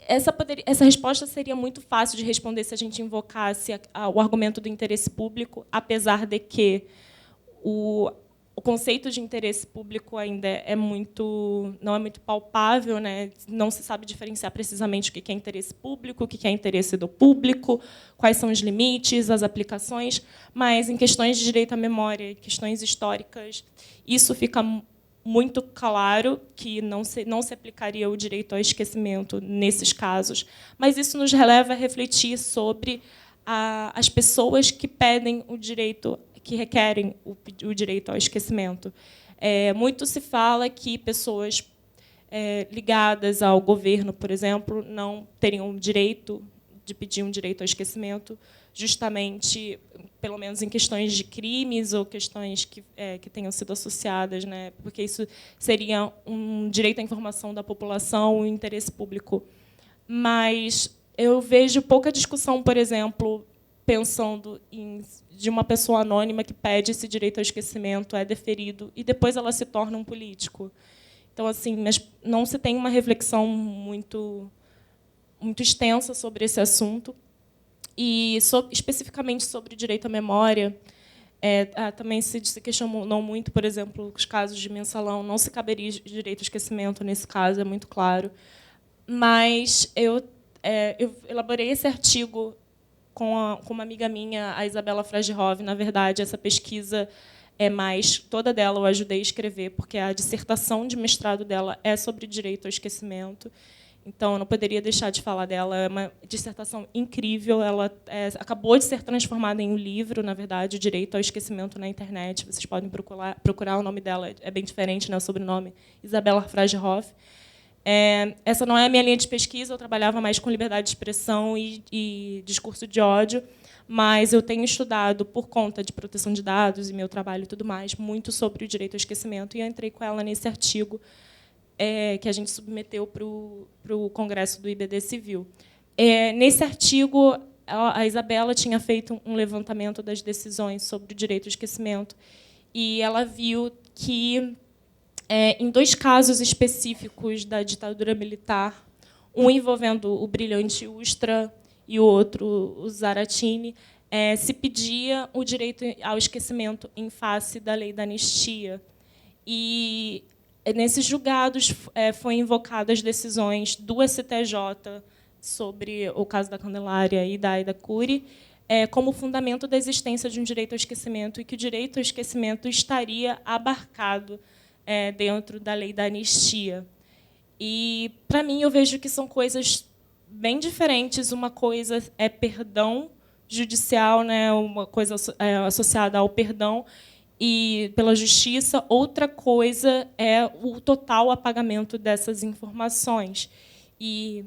Essa resposta seria muito fácil de responder se a gente invocasse o argumento do interesse público, apesar de que o conceito de interesse público ainda não é muito palpável, né? Não se sabe diferenciar precisamente o que é interesse público, o que é interesse do público, quais são os limites, as aplicações, mas, em questões de direito à memória, questões históricas, isso fica muito claro que não se aplicaria o direito ao esquecimento nesses casos, mas isso nos leva a refletir sobre as pessoas que pedem o direito, que requerem o direito ao esquecimento. Muito se fala que pessoas ligadas ao governo, por exemplo, não teriam o direito de pedir um direito ao esquecimento, justamente, pelo menos em questões de crimes ou questões que tenham sido associadas, né? Porque isso seria um direito à informação da população, um interesse público. Mas eu vejo pouca discussão, por exemplo, pensando de uma pessoa anônima que pede esse direito ao esquecimento, é deferido, e depois ela se torna um político. Então, assim, mas não se tem uma reflexão muito extensa sobre esse assunto. E, especificamente sobre o direito à memória, também se questionou muito, por exemplo, os casos de mensalão. Não se caberia direito ao esquecimento nesse caso, é muito claro. Mas eu elaborei esse artigo com uma amiga minha, a Isabela Frajhov. Na verdade, essa pesquisa toda dela eu ajudei a escrever, porque a dissertação de mestrado dela é sobre direito ao esquecimento. Então, eu não poderia deixar de falar dela. É uma dissertação incrível. Ela acabou de ser transformada em um livro, na verdade, o Direito ao Esquecimento na Internet. Vocês podem procurar o nome dela, é bem diferente, né, o sobrenome, Isabela Frajhov. Essa não é a minha linha de pesquisa, eu trabalhava mais com liberdade de expressão e discurso de ódio, mas eu tenho estudado, por conta de proteção de dados e meu trabalho e tudo mais, muito sobre o direito ao esquecimento, e eu entrei com ela nesse artigo que a gente submeteu para o Congresso do IBD Civil. Nesse artigo, a Isabela tinha feito um levantamento das decisões sobre o direito ao esquecimento, e ela viu que, em 2 casos específicos da ditadura militar, um envolvendo o brilhante Ustra e o outro, o Zaratini, se pedia o direito ao esquecimento em face da lei da anistia. E, nesses julgados, foram invocadas decisões do STJ sobre o caso da Candelária e da Aida Cury, como fundamento da existência de um direito ao esquecimento, e que o direito ao esquecimento estaria abarcado dentro da lei da anistia. E, para mim, eu vejo que são coisas bem diferentes. Uma coisa é perdão judicial, né, uma coisa associada ao perdão e pela justiça. Outra coisa é o total apagamento dessas informações. E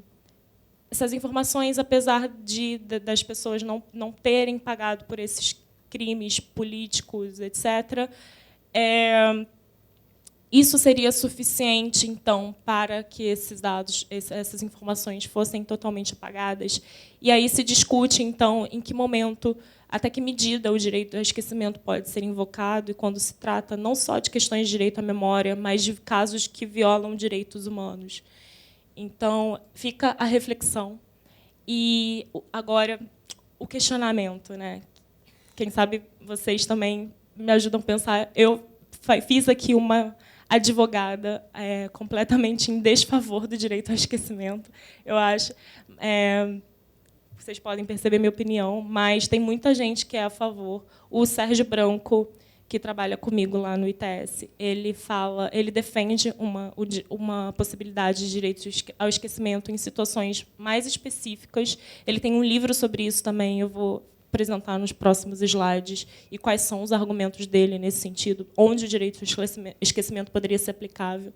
essas informações, apesar das pessoas não terem pagado por esses crimes políticos, etc., isso seria suficiente, então, para que esses dados, essas informações fossem totalmente apagadas? E aí se discute, então, em que momento, até que medida o direito ao esquecimento pode ser invocado, e quando se trata não só de questões de direito à memória, mas de casos que violam direitos humanos. Então, fica a reflexão. E agora o questionamento, né? Quem sabe vocês também me ajudam a pensar. Eu fiz aqui uma advogada completamente em desfavor do direito ao esquecimento, eu acho. Vocês podem perceber minha opinião, mas tem muita gente que é a favor. O Sérgio Branco, que trabalha comigo lá no ITS, ele defende uma possibilidade de direito ao esquecimento em situações mais específicas. Ele tem um livro sobre isso também, eu vou apresentar nos próximos slides, e quais são os argumentos dele nesse sentido, onde o direito ao esquecimento poderia ser aplicável.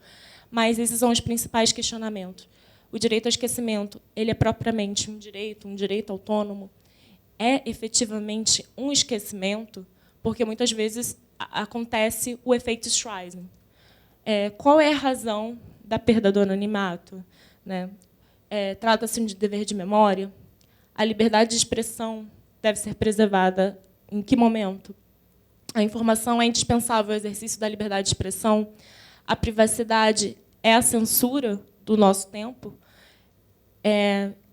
Mas esses são os principais questionamentos. O direito ao esquecimento, ele é propriamente um direito autônomo? É efetivamente um esquecimento? Porque muitas vezes acontece o efeito Streisand. Qual é a razão da perda do anonimato? Né? Trata-se de dever de memória? A liberdade de expressão deve ser preservada em que momento? A informação é indispensável ao exercício da liberdade de expressão? A privacidade é a censura do nosso tempo?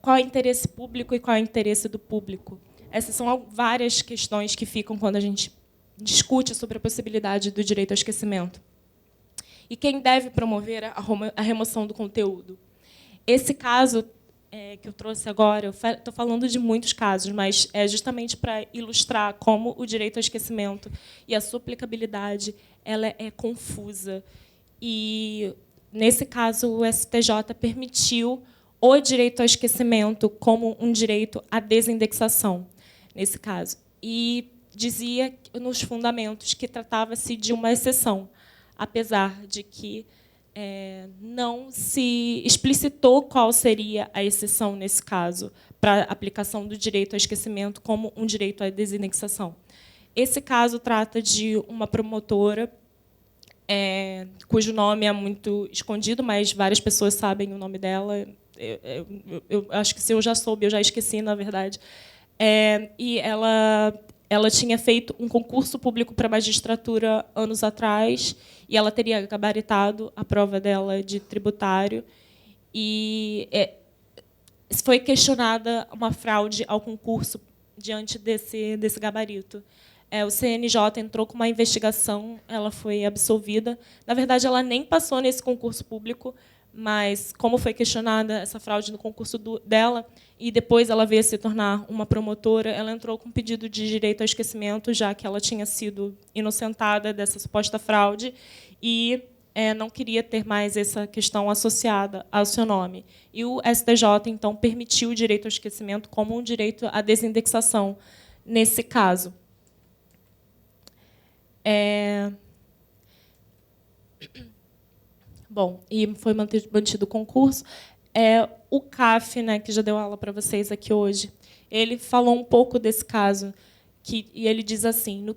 Qual é o interesse público e qual é o interesse do público? Essas são várias questões que ficam quando a gente discute sobre a possibilidade do direito ao esquecimento. E quem deve promover a remoção do conteúdo? Esse caso que eu trouxe agora, eu estou falando de muitos casos, mas é justamente para ilustrar como o direito ao esquecimento e a sua aplicabilidade ela é confusa. E, nesse caso, o STJ permitiu o direito ao esquecimento como um direito à desindexação, nesse caso. E dizia nos fundamentos que tratava-se de uma exceção, apesar de que não se explicitou qual seria a exceção, nesse caso, para a aplicação do direito ao esquecimento como um direito à desindexação. Esse caso trata de uma promotora, cujo nome é muito escondido, mas várias pessoas sabem o nome dela. Eu acho que, se eu já soube, eu já esqueci, na verdade. E ela tinha feito um concurso público para magistratura anos atrás, e ela teria gabaritado a prova dela de tributário, e foi questionada uma fraude ao concurso diante desse gabarito. O CNJ entrou com uma investigação, ela foi absolvida. Na verdade, ela nem passou nesse concurso público, mas, como foi questionada essa fraude no concurso dela, e depois ela veio a se tornar uma promotora, ela entrou com um pedido de direito ao esquecimento, já que ela tinha sido inocentada dessa suposta fraude, e não queria ter mais essa questão associada ao seu nome. E o STJ, então, permitiu o direito ao esquecimento como um direito à desindexação, nesse caso. Bom, e foi mantido o concurso. O CAF, né, que já deu aula para vocês aqui hoje, ele falou um pouco desse caso, e ele diz assim: no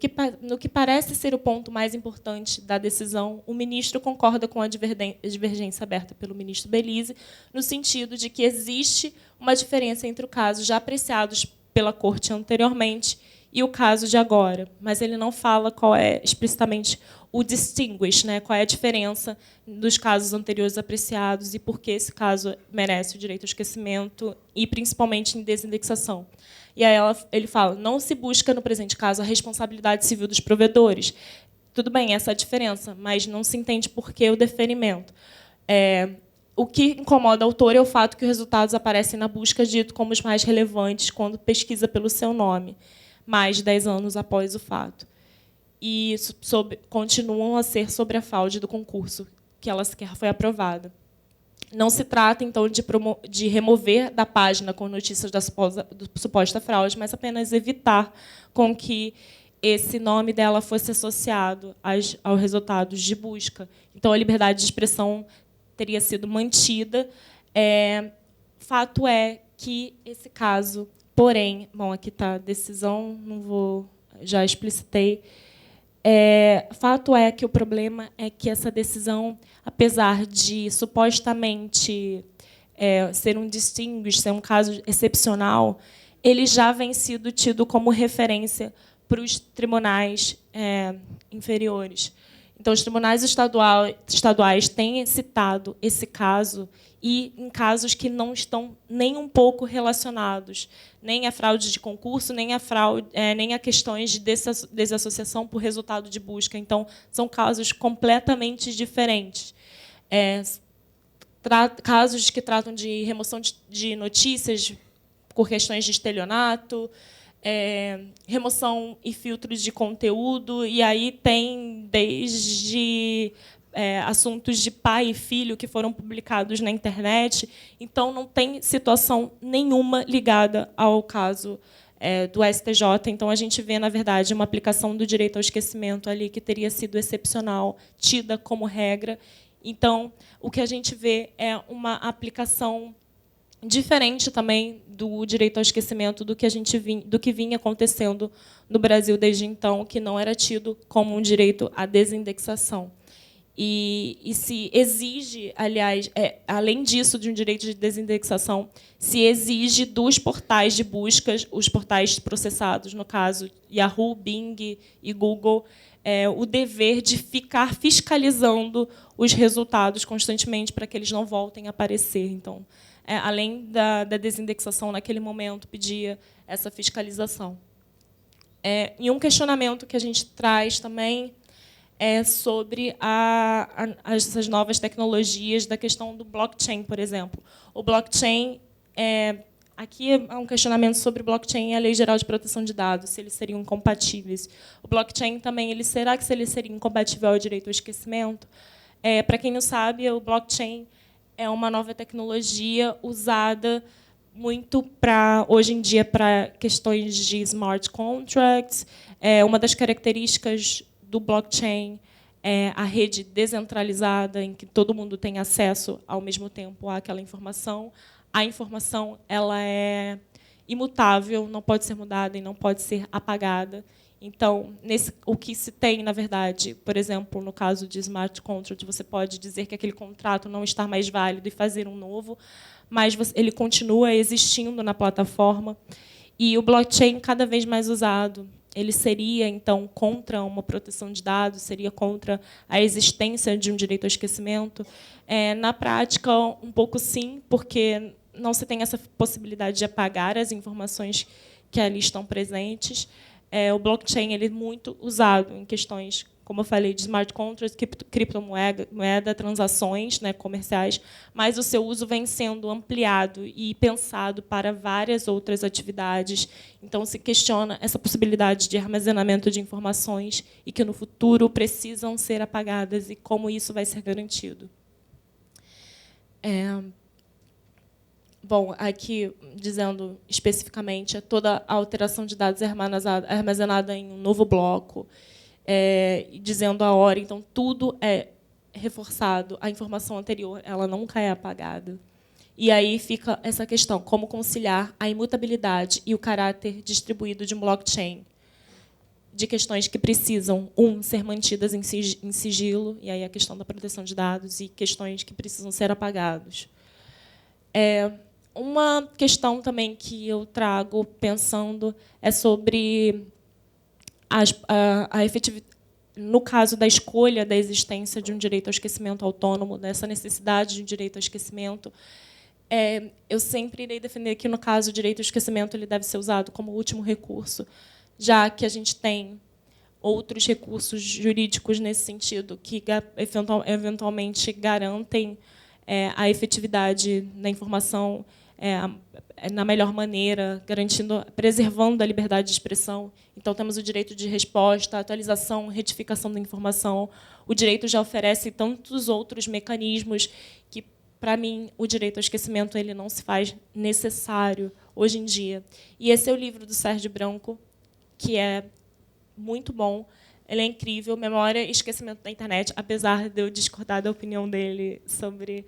que parece ser o ponto mais importante da decisão, o ministro concorda com a divergência aberta pelo ministro Belize, no sentido de que existe uma diferença entre o caso já apreciados pela Corte anteriormente e o caso de agora, mas ele não fala qual é explicitamente o distinguish, né, qual é a diferença dos casos anteriores apreciados e por que esse caso merece o direito ao esquecimento e, principalmente, em desindexação. E aí ele fala: não se busca, no presente caso, a responsabilidade civil dos provedores. Tudo bem, essa é a diferença, mas não se entende por que o deferimento. O que incomoda o autor é o fato que os resultados aparecem na busca dito como os mais relevantes quando pesquisa pelo seu nome, mais de 10 anos após o fato. E continuam a ser sobre a fraude do concurso, que ela sequer foi aprovada. Não se trata, então, de remover da página com notícias da suposta fraude, mas apenas evitar com que esse nome dela fosse associado aos resultados de busca. Então, a liberdade de expressão teria sido mantida. Fato é que esse caso, porém, bom, aqui está a decisão, não vou, já explicitei. Fato é que o problema é que essa decisão, apesar de supostamente ser um distinguish, ser um caso excepcional, ele já vem sido tido como referência para os tribunais inferiores. Então, os tribunais estaduais têm citado esse caso, e em casos que não estão nem um pouco relacionados, nem a fraude de concurso, nem a questões de desassociação por resultado de busca. Então, são casos completamente diferentes. Casos que tratam de remoção de notícias por questões de estelionato, remoção e filtros de conteúdo, e aí tem desde assuntos de pai e filho que foram publicados na internet. Então, não tem situação nenhuma ligada ao caso do STJ. Então, a gente vê, na verdade, uma aplicação do direito ao esquecimento ali que teria sido excepcional, tida como regra. Então, o que a gente vê é uma aplicação diferente também do direito ao esquecimento do que vinha acontecendo no Brasil desde então, que não era tido como um direito à desindexação. E se exige, aliás, além disso, de um direito de desindexação, se exige dos portais de buscas, os portais processados, no caso Yahoo, Bing e Google, o dever de ficar fiscalizando os resultados constantemente para que eles não voltem a aparecer. Então, além da desindexação, naquele momento, pedia essa fiscalização. E um questionamento que a gente traz também é sobre essas novas tecnologias da questão do blockchain, por exemplo. O blockchain, aqui é um questionamento sobre o blockchain e a Lei Geral de Proteção de Dados, se eles seriam compatíveis. O blockchain também, será que ele seria incompatível ao direito ao esquecimento? Para quem não sabe, o blockchain é uma nova tecnologia usada muito hoje em dia para questões de smart contracts. Uma das características do blockchain é a rede descentralizada, em que todo mundo tem acesso ao mesmo tempo àquela informação. A informação ela é imutável, não pode ser mudada e não pode ser apagada. Então, o que se tem, na verdade, por exemplo, no caso de smart contract, você pode dizer que aquele contrato não está mais válido e fazer um novo, mas ele continua existindo na plataforma. E o blockchain, cada vez mais usado, ele seria, então, contra uma proteção de dados, seria contra a existência de um direito ao esquecimento? Na prática, um pouco sim, porque não se tem essa possibilidade de apagar as informações que ali estão presentes. O blockchain ele é muito usado em questões, como eu falei, de smart contracts, criptomoeda, transações, né, comerciais, mas o seu uso vem sendo ampliado e pensado para várias outras atividades. Então, se questiona essa possibilidade de armazenamento de informações e que, no futuro, precisam ser apagadas e como isso vai ser garantido. Bom, aqui, dizendo especificamente, toda a alteração de dados é armazenada em um novo bloco, dizendo a hora. Então, tudo é reforçado. A informação anterior ela nunca é apagada. E aí fica essa questão, como conciliar a imutabilidade e o caráter distribuído de um blockchain, de questões que precisam, ser mantidas em sigilo, e aí a questão da proteção de dados, e questões que precisam ser apagados. Uma questão também que eu trago pensando é sobre a efetividade, no caso da escolha da existência de um direito ao esquecimento autônomo, dessa necessidade de um direito ao esquecimento. Eu sempre irei defender que, no caso, o direito ao esquecimento ele deve ser usado como último recurso, já que a gente tem outros recursos jurídicos nesse sentido, que eventualmente garantem a efetividade da informação na melhor maneira, preservando a liberdade de expressão. Então, temos o direito de resposta, atualização, retificação da informação. O direito já oferece tantos outros mecanismos que, para mim, o direito ao esquecimento ele não se faz necessário hoje em dia. E esse é o livro do Sérgio Branco, que é muito bom. Ele é incrível, Memória e Esquecimento da Internet, apesar de eu discordar da opinião dele sobre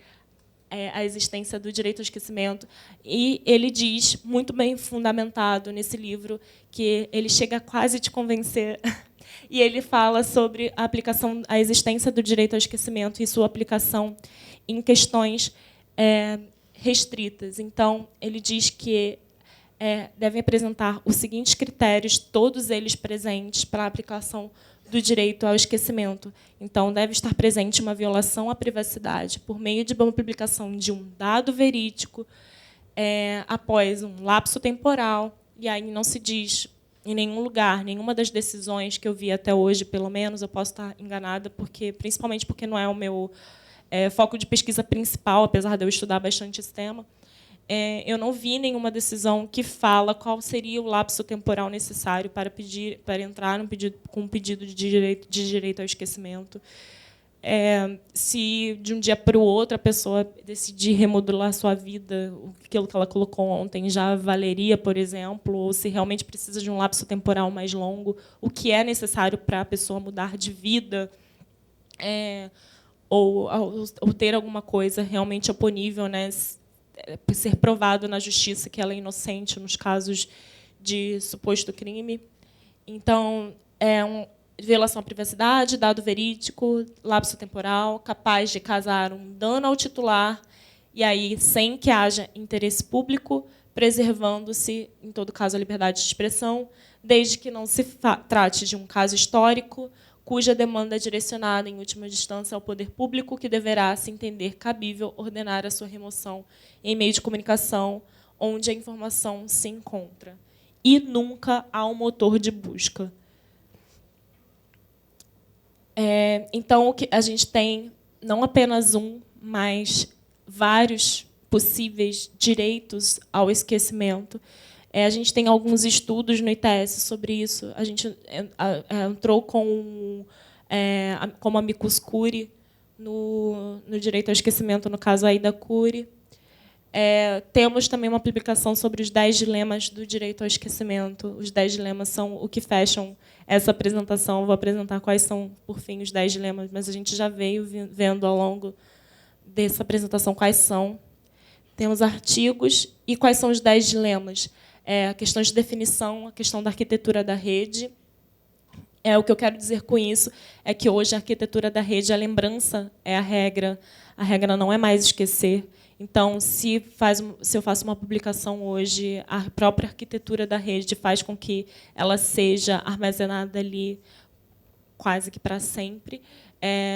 a existência do direito ao esquecimento. E ele diz, muito bem fundamentado nesse livro, que ele chega a quase te convencer, e ele fala sobre a existência do direito ao esquecimento e sua aplicação em questões restritas. Então, ele diz que devem apresentar os seguintes critérios, todos eles presentes, para a aplicação do direito ao esquecimento. Então, deve estar presente uma violação à privacidade por meio de uma publicação de um dado verídico após um lapso temporal, e aí não se diz em nenhum lugar, nenhuma das decisões que eu vi até hoje, pelo menos, eu posso estar enganada, principalmente porque não é o meu foco de pesquisa principal, apesar de eu estudar bastante esse tema, eu não vi nenhuma decisão que fala qual seria o lapso temporal necessário para entrar com um pedido de direito ao esquecimento. Se de um dia para o outro a pessoa decidir remodular sua vida, aquilo que ela colocou ontem já valeria, por exemplo, ou se realmente precisa de um lapso temporal mais longo, o que é necessário para a pessoa mudar de vida, ou ter alguma coisa realmente oponível, né, ser provado na justiça que ela é inocente nos casos de suposto crime. Então, violação à privacidade, dado verídico, lapso temporal, capaz de causar um dano ao titular, e aí sem que haja interesse público, preservando-se, em todo caso, a liberdade de expressão, desde que não se trate de um caso histórico, cuja demanda é direcionada, em última instância, ao poder público, que deverá se entender cabível ordenar a sua remoção em meio de comunicação onde a informação se encontra, e nunca ao motor de busca. Então, o que a gente tem não apenas mas vários possíveis direitos ao esquecimento. A gente tem alguns estudos no ITS sobre isso. A gente entrou como amicus curiae no direito ao esquecimento, no caso aí da Cury. Temos também uma publicação sobre os 10 dilemas do direito ao esquecimento. Os 10 dilemas são o que fecham essa apresentação. Eu vou apresentar quais são, por fim, os 10 dilemas, mas a gente já veio vendo ao longo dessa apresentação quais são. Temos artigos e quais são os 10 dilemas. A questão de definição, a questão da arquitetura da rede. O que eu quero dizer com isso é que hoje a arquitetura da rede, a lembrança é a regra não é mais esquecer. Então, se eu faço uma publicação hoje, a própria arquitetura da rede faz com que ela seja armazenada ali quase que para sempre.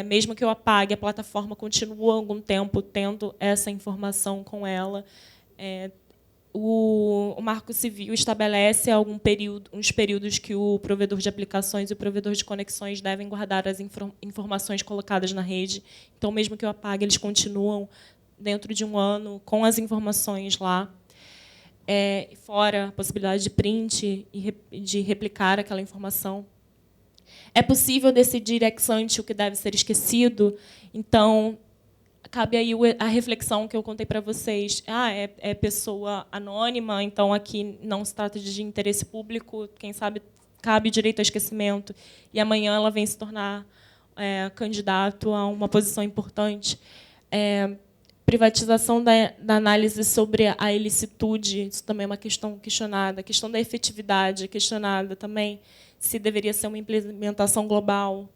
Mesmo que eu apague, a plataforma continua algum tempo tendo essa informação com ela. O Marco Civil estabelece uns períodos que o provedor de aplicações e o provedor de conexões devem guardar as informações colocadas na rede. Então, mesmo que eu apague, eles continuam dentro de um ano com as informações lá. Fora a possibilidade de print e de replicar aquela informação. É possível decidir ex ante o que deve ser esquecido. Então, cabe aí a reflexão que eu contei para vocês. É pessoa anônima, então aqui não se trata de interesse público, quem sabe cabe direito ao esquecimento, e amanhã ela vem se tornar candidato a uma posição importante. Privatização da análise sobre a ilicitude, isso também é uma questão questionada. A questão da efetividade questionada também, se deveria ser uma implementação global.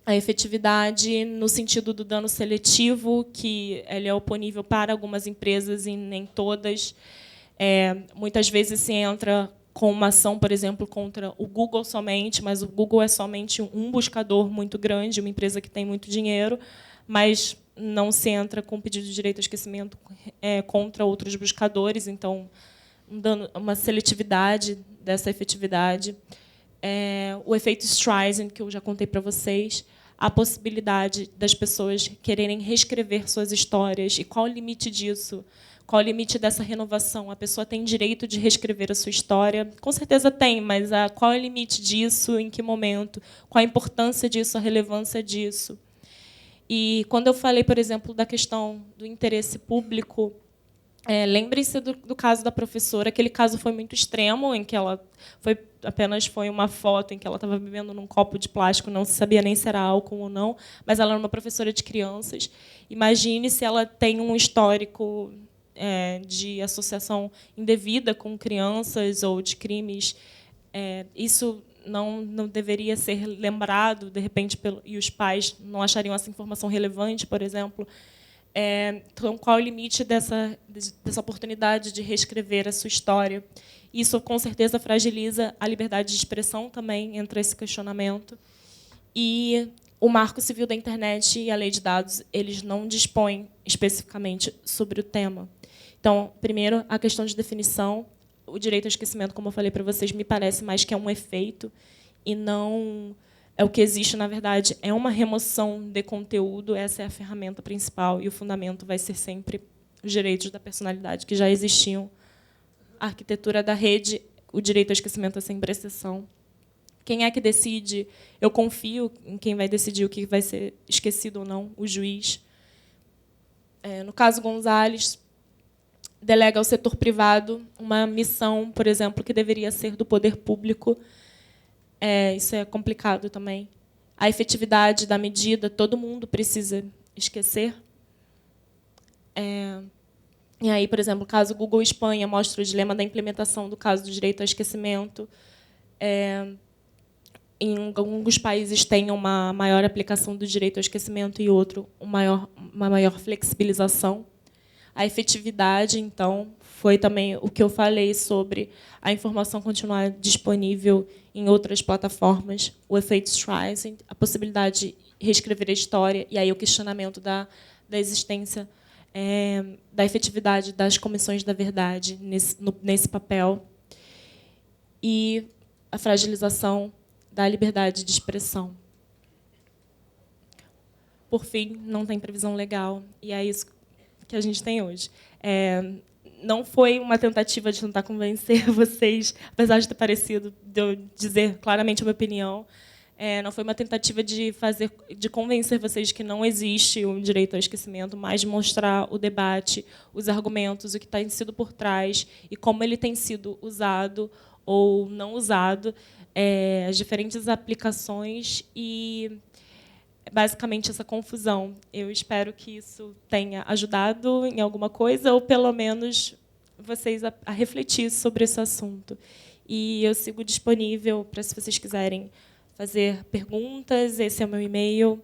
A efetividade no sentido do dano seletivo, que ele é oponível para algumas empresas e nem todas. Muitas vezes se entra com uma ação, por exemplo, contra o Google somente, mas o Google é somente um buscador muito grande, uma empresa que tem muito dinheiro, mas não se entra com pedido de direito ao esquecimento contra outros buscadores, então uma seletividade dessa efetividade. O efeito Streisand, que eu já contei para vocês, a possibilidade das pessoas quererem reescrever suas histórias, e qual o limite disso? Qual o limite dessa renovação? A pessoa tem direito de reescrever a sua história? Com certeza tem, mas qual é o limite disso? Em que momento? Qual a importância disso? A relevância disso? E quando eu falei, por exemplo, da questão do interesse público, lembrem-se do caso da professora. Aquele caso foi muito extremo, em que ela apenas foi uma foto em que ela estava bebendo num copo de plástico, não se sabia nem se era álcool ou não, mas ela era uma professora de crianças. Imagine se ela tem um histórico de associação indevida com crianças ou de crimes. Isso não deveria ser lembrado, de repente, e os pais não achariam essa informação relevante, por exemplo. Então, qual é o limite dessa oportunidade de reescrever a sua história? Isso, com certeza, fragiliza a liberdade de expressão também, entra esse questionamento. E o Marco Civil da Internet e a Lei de Dados, eles não dispõem especificamente sobre o tema. Então, primeiro, a questão de definição. O direito ao esquecimento, como eu falei para vocês, me parece mais que é um efeito e não é o que existe, na verdade, é uma remoção de conteúdo, essa é a ferramenta principal, e o fundamento vai ser sempre os direitos da personalidade, que já existiam. A arquitetura da rede, o direito ao esquecimento é sempre exceção. Quem é que decide? Eu confio em quem vai decidir o que vai ser esquecido ou não, o juiz. No caso Gonzalez, delega ao setor privado uma missão, por exemplo, que deveria ser do poder público. Isso é complicado também. A efetividade da medida, todo mundo precisa esquecer. E aí, por exemplo, o caso Google Espanha mostra o dilema da implementação do caso do direito ao esquecimento. Em alguns países tem uma maior aplicação do direito ao esquecimento e outro uma maior flexibilização. A efetividade, então, foi também o que eu falei sobre a informação continuar disponível em outras plataformas, o efeito Streisand, a possibilidade de reescrever a história, e aí o questionamento da existência, da efetividade das comissões da verdade nesse papel, e a fragilização da liberdade de expressão. Por fim, não tem previsão legal, e é isso que a gente tem hoje. Não foi uma tentativa de tentar convencer vocês, apesar de ter parecido, de eu dizer claramente a minha opinião, não foi uma tentativa de convencer vocês que não existe um direito ao esquecimento, mas de mostrar o debate, os argumentos, o que tem sido por trás e como ele tem sido usado ou não usado, as diferentes aplicações e basicamente essa confusão. Eu espero que isso tenha ajudado em alguma coisa, ou pelo menos vocês a refletir sobre esse assunto. E eu sigo disponível para, se vocês quiserem fazer perguntas, esse é o meu e-mail,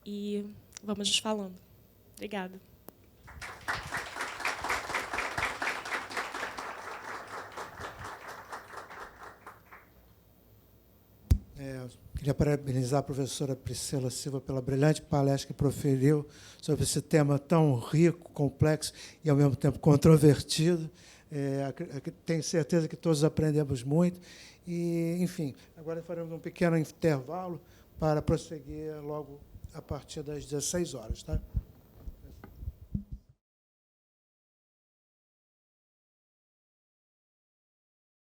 e vamos nos falando. Obrigada. Queria parabenizar a professora Priscila Silva pela brilhante palestra que proferiu sobre esse tema tão rico, complexo e, ao mesmo tempo, controvertido. Tenho certeza que todos aprendemos muito. E, enfim, agora faremos um pequeno intervalo para prosseguir logo a partir das 16 horas. Tá?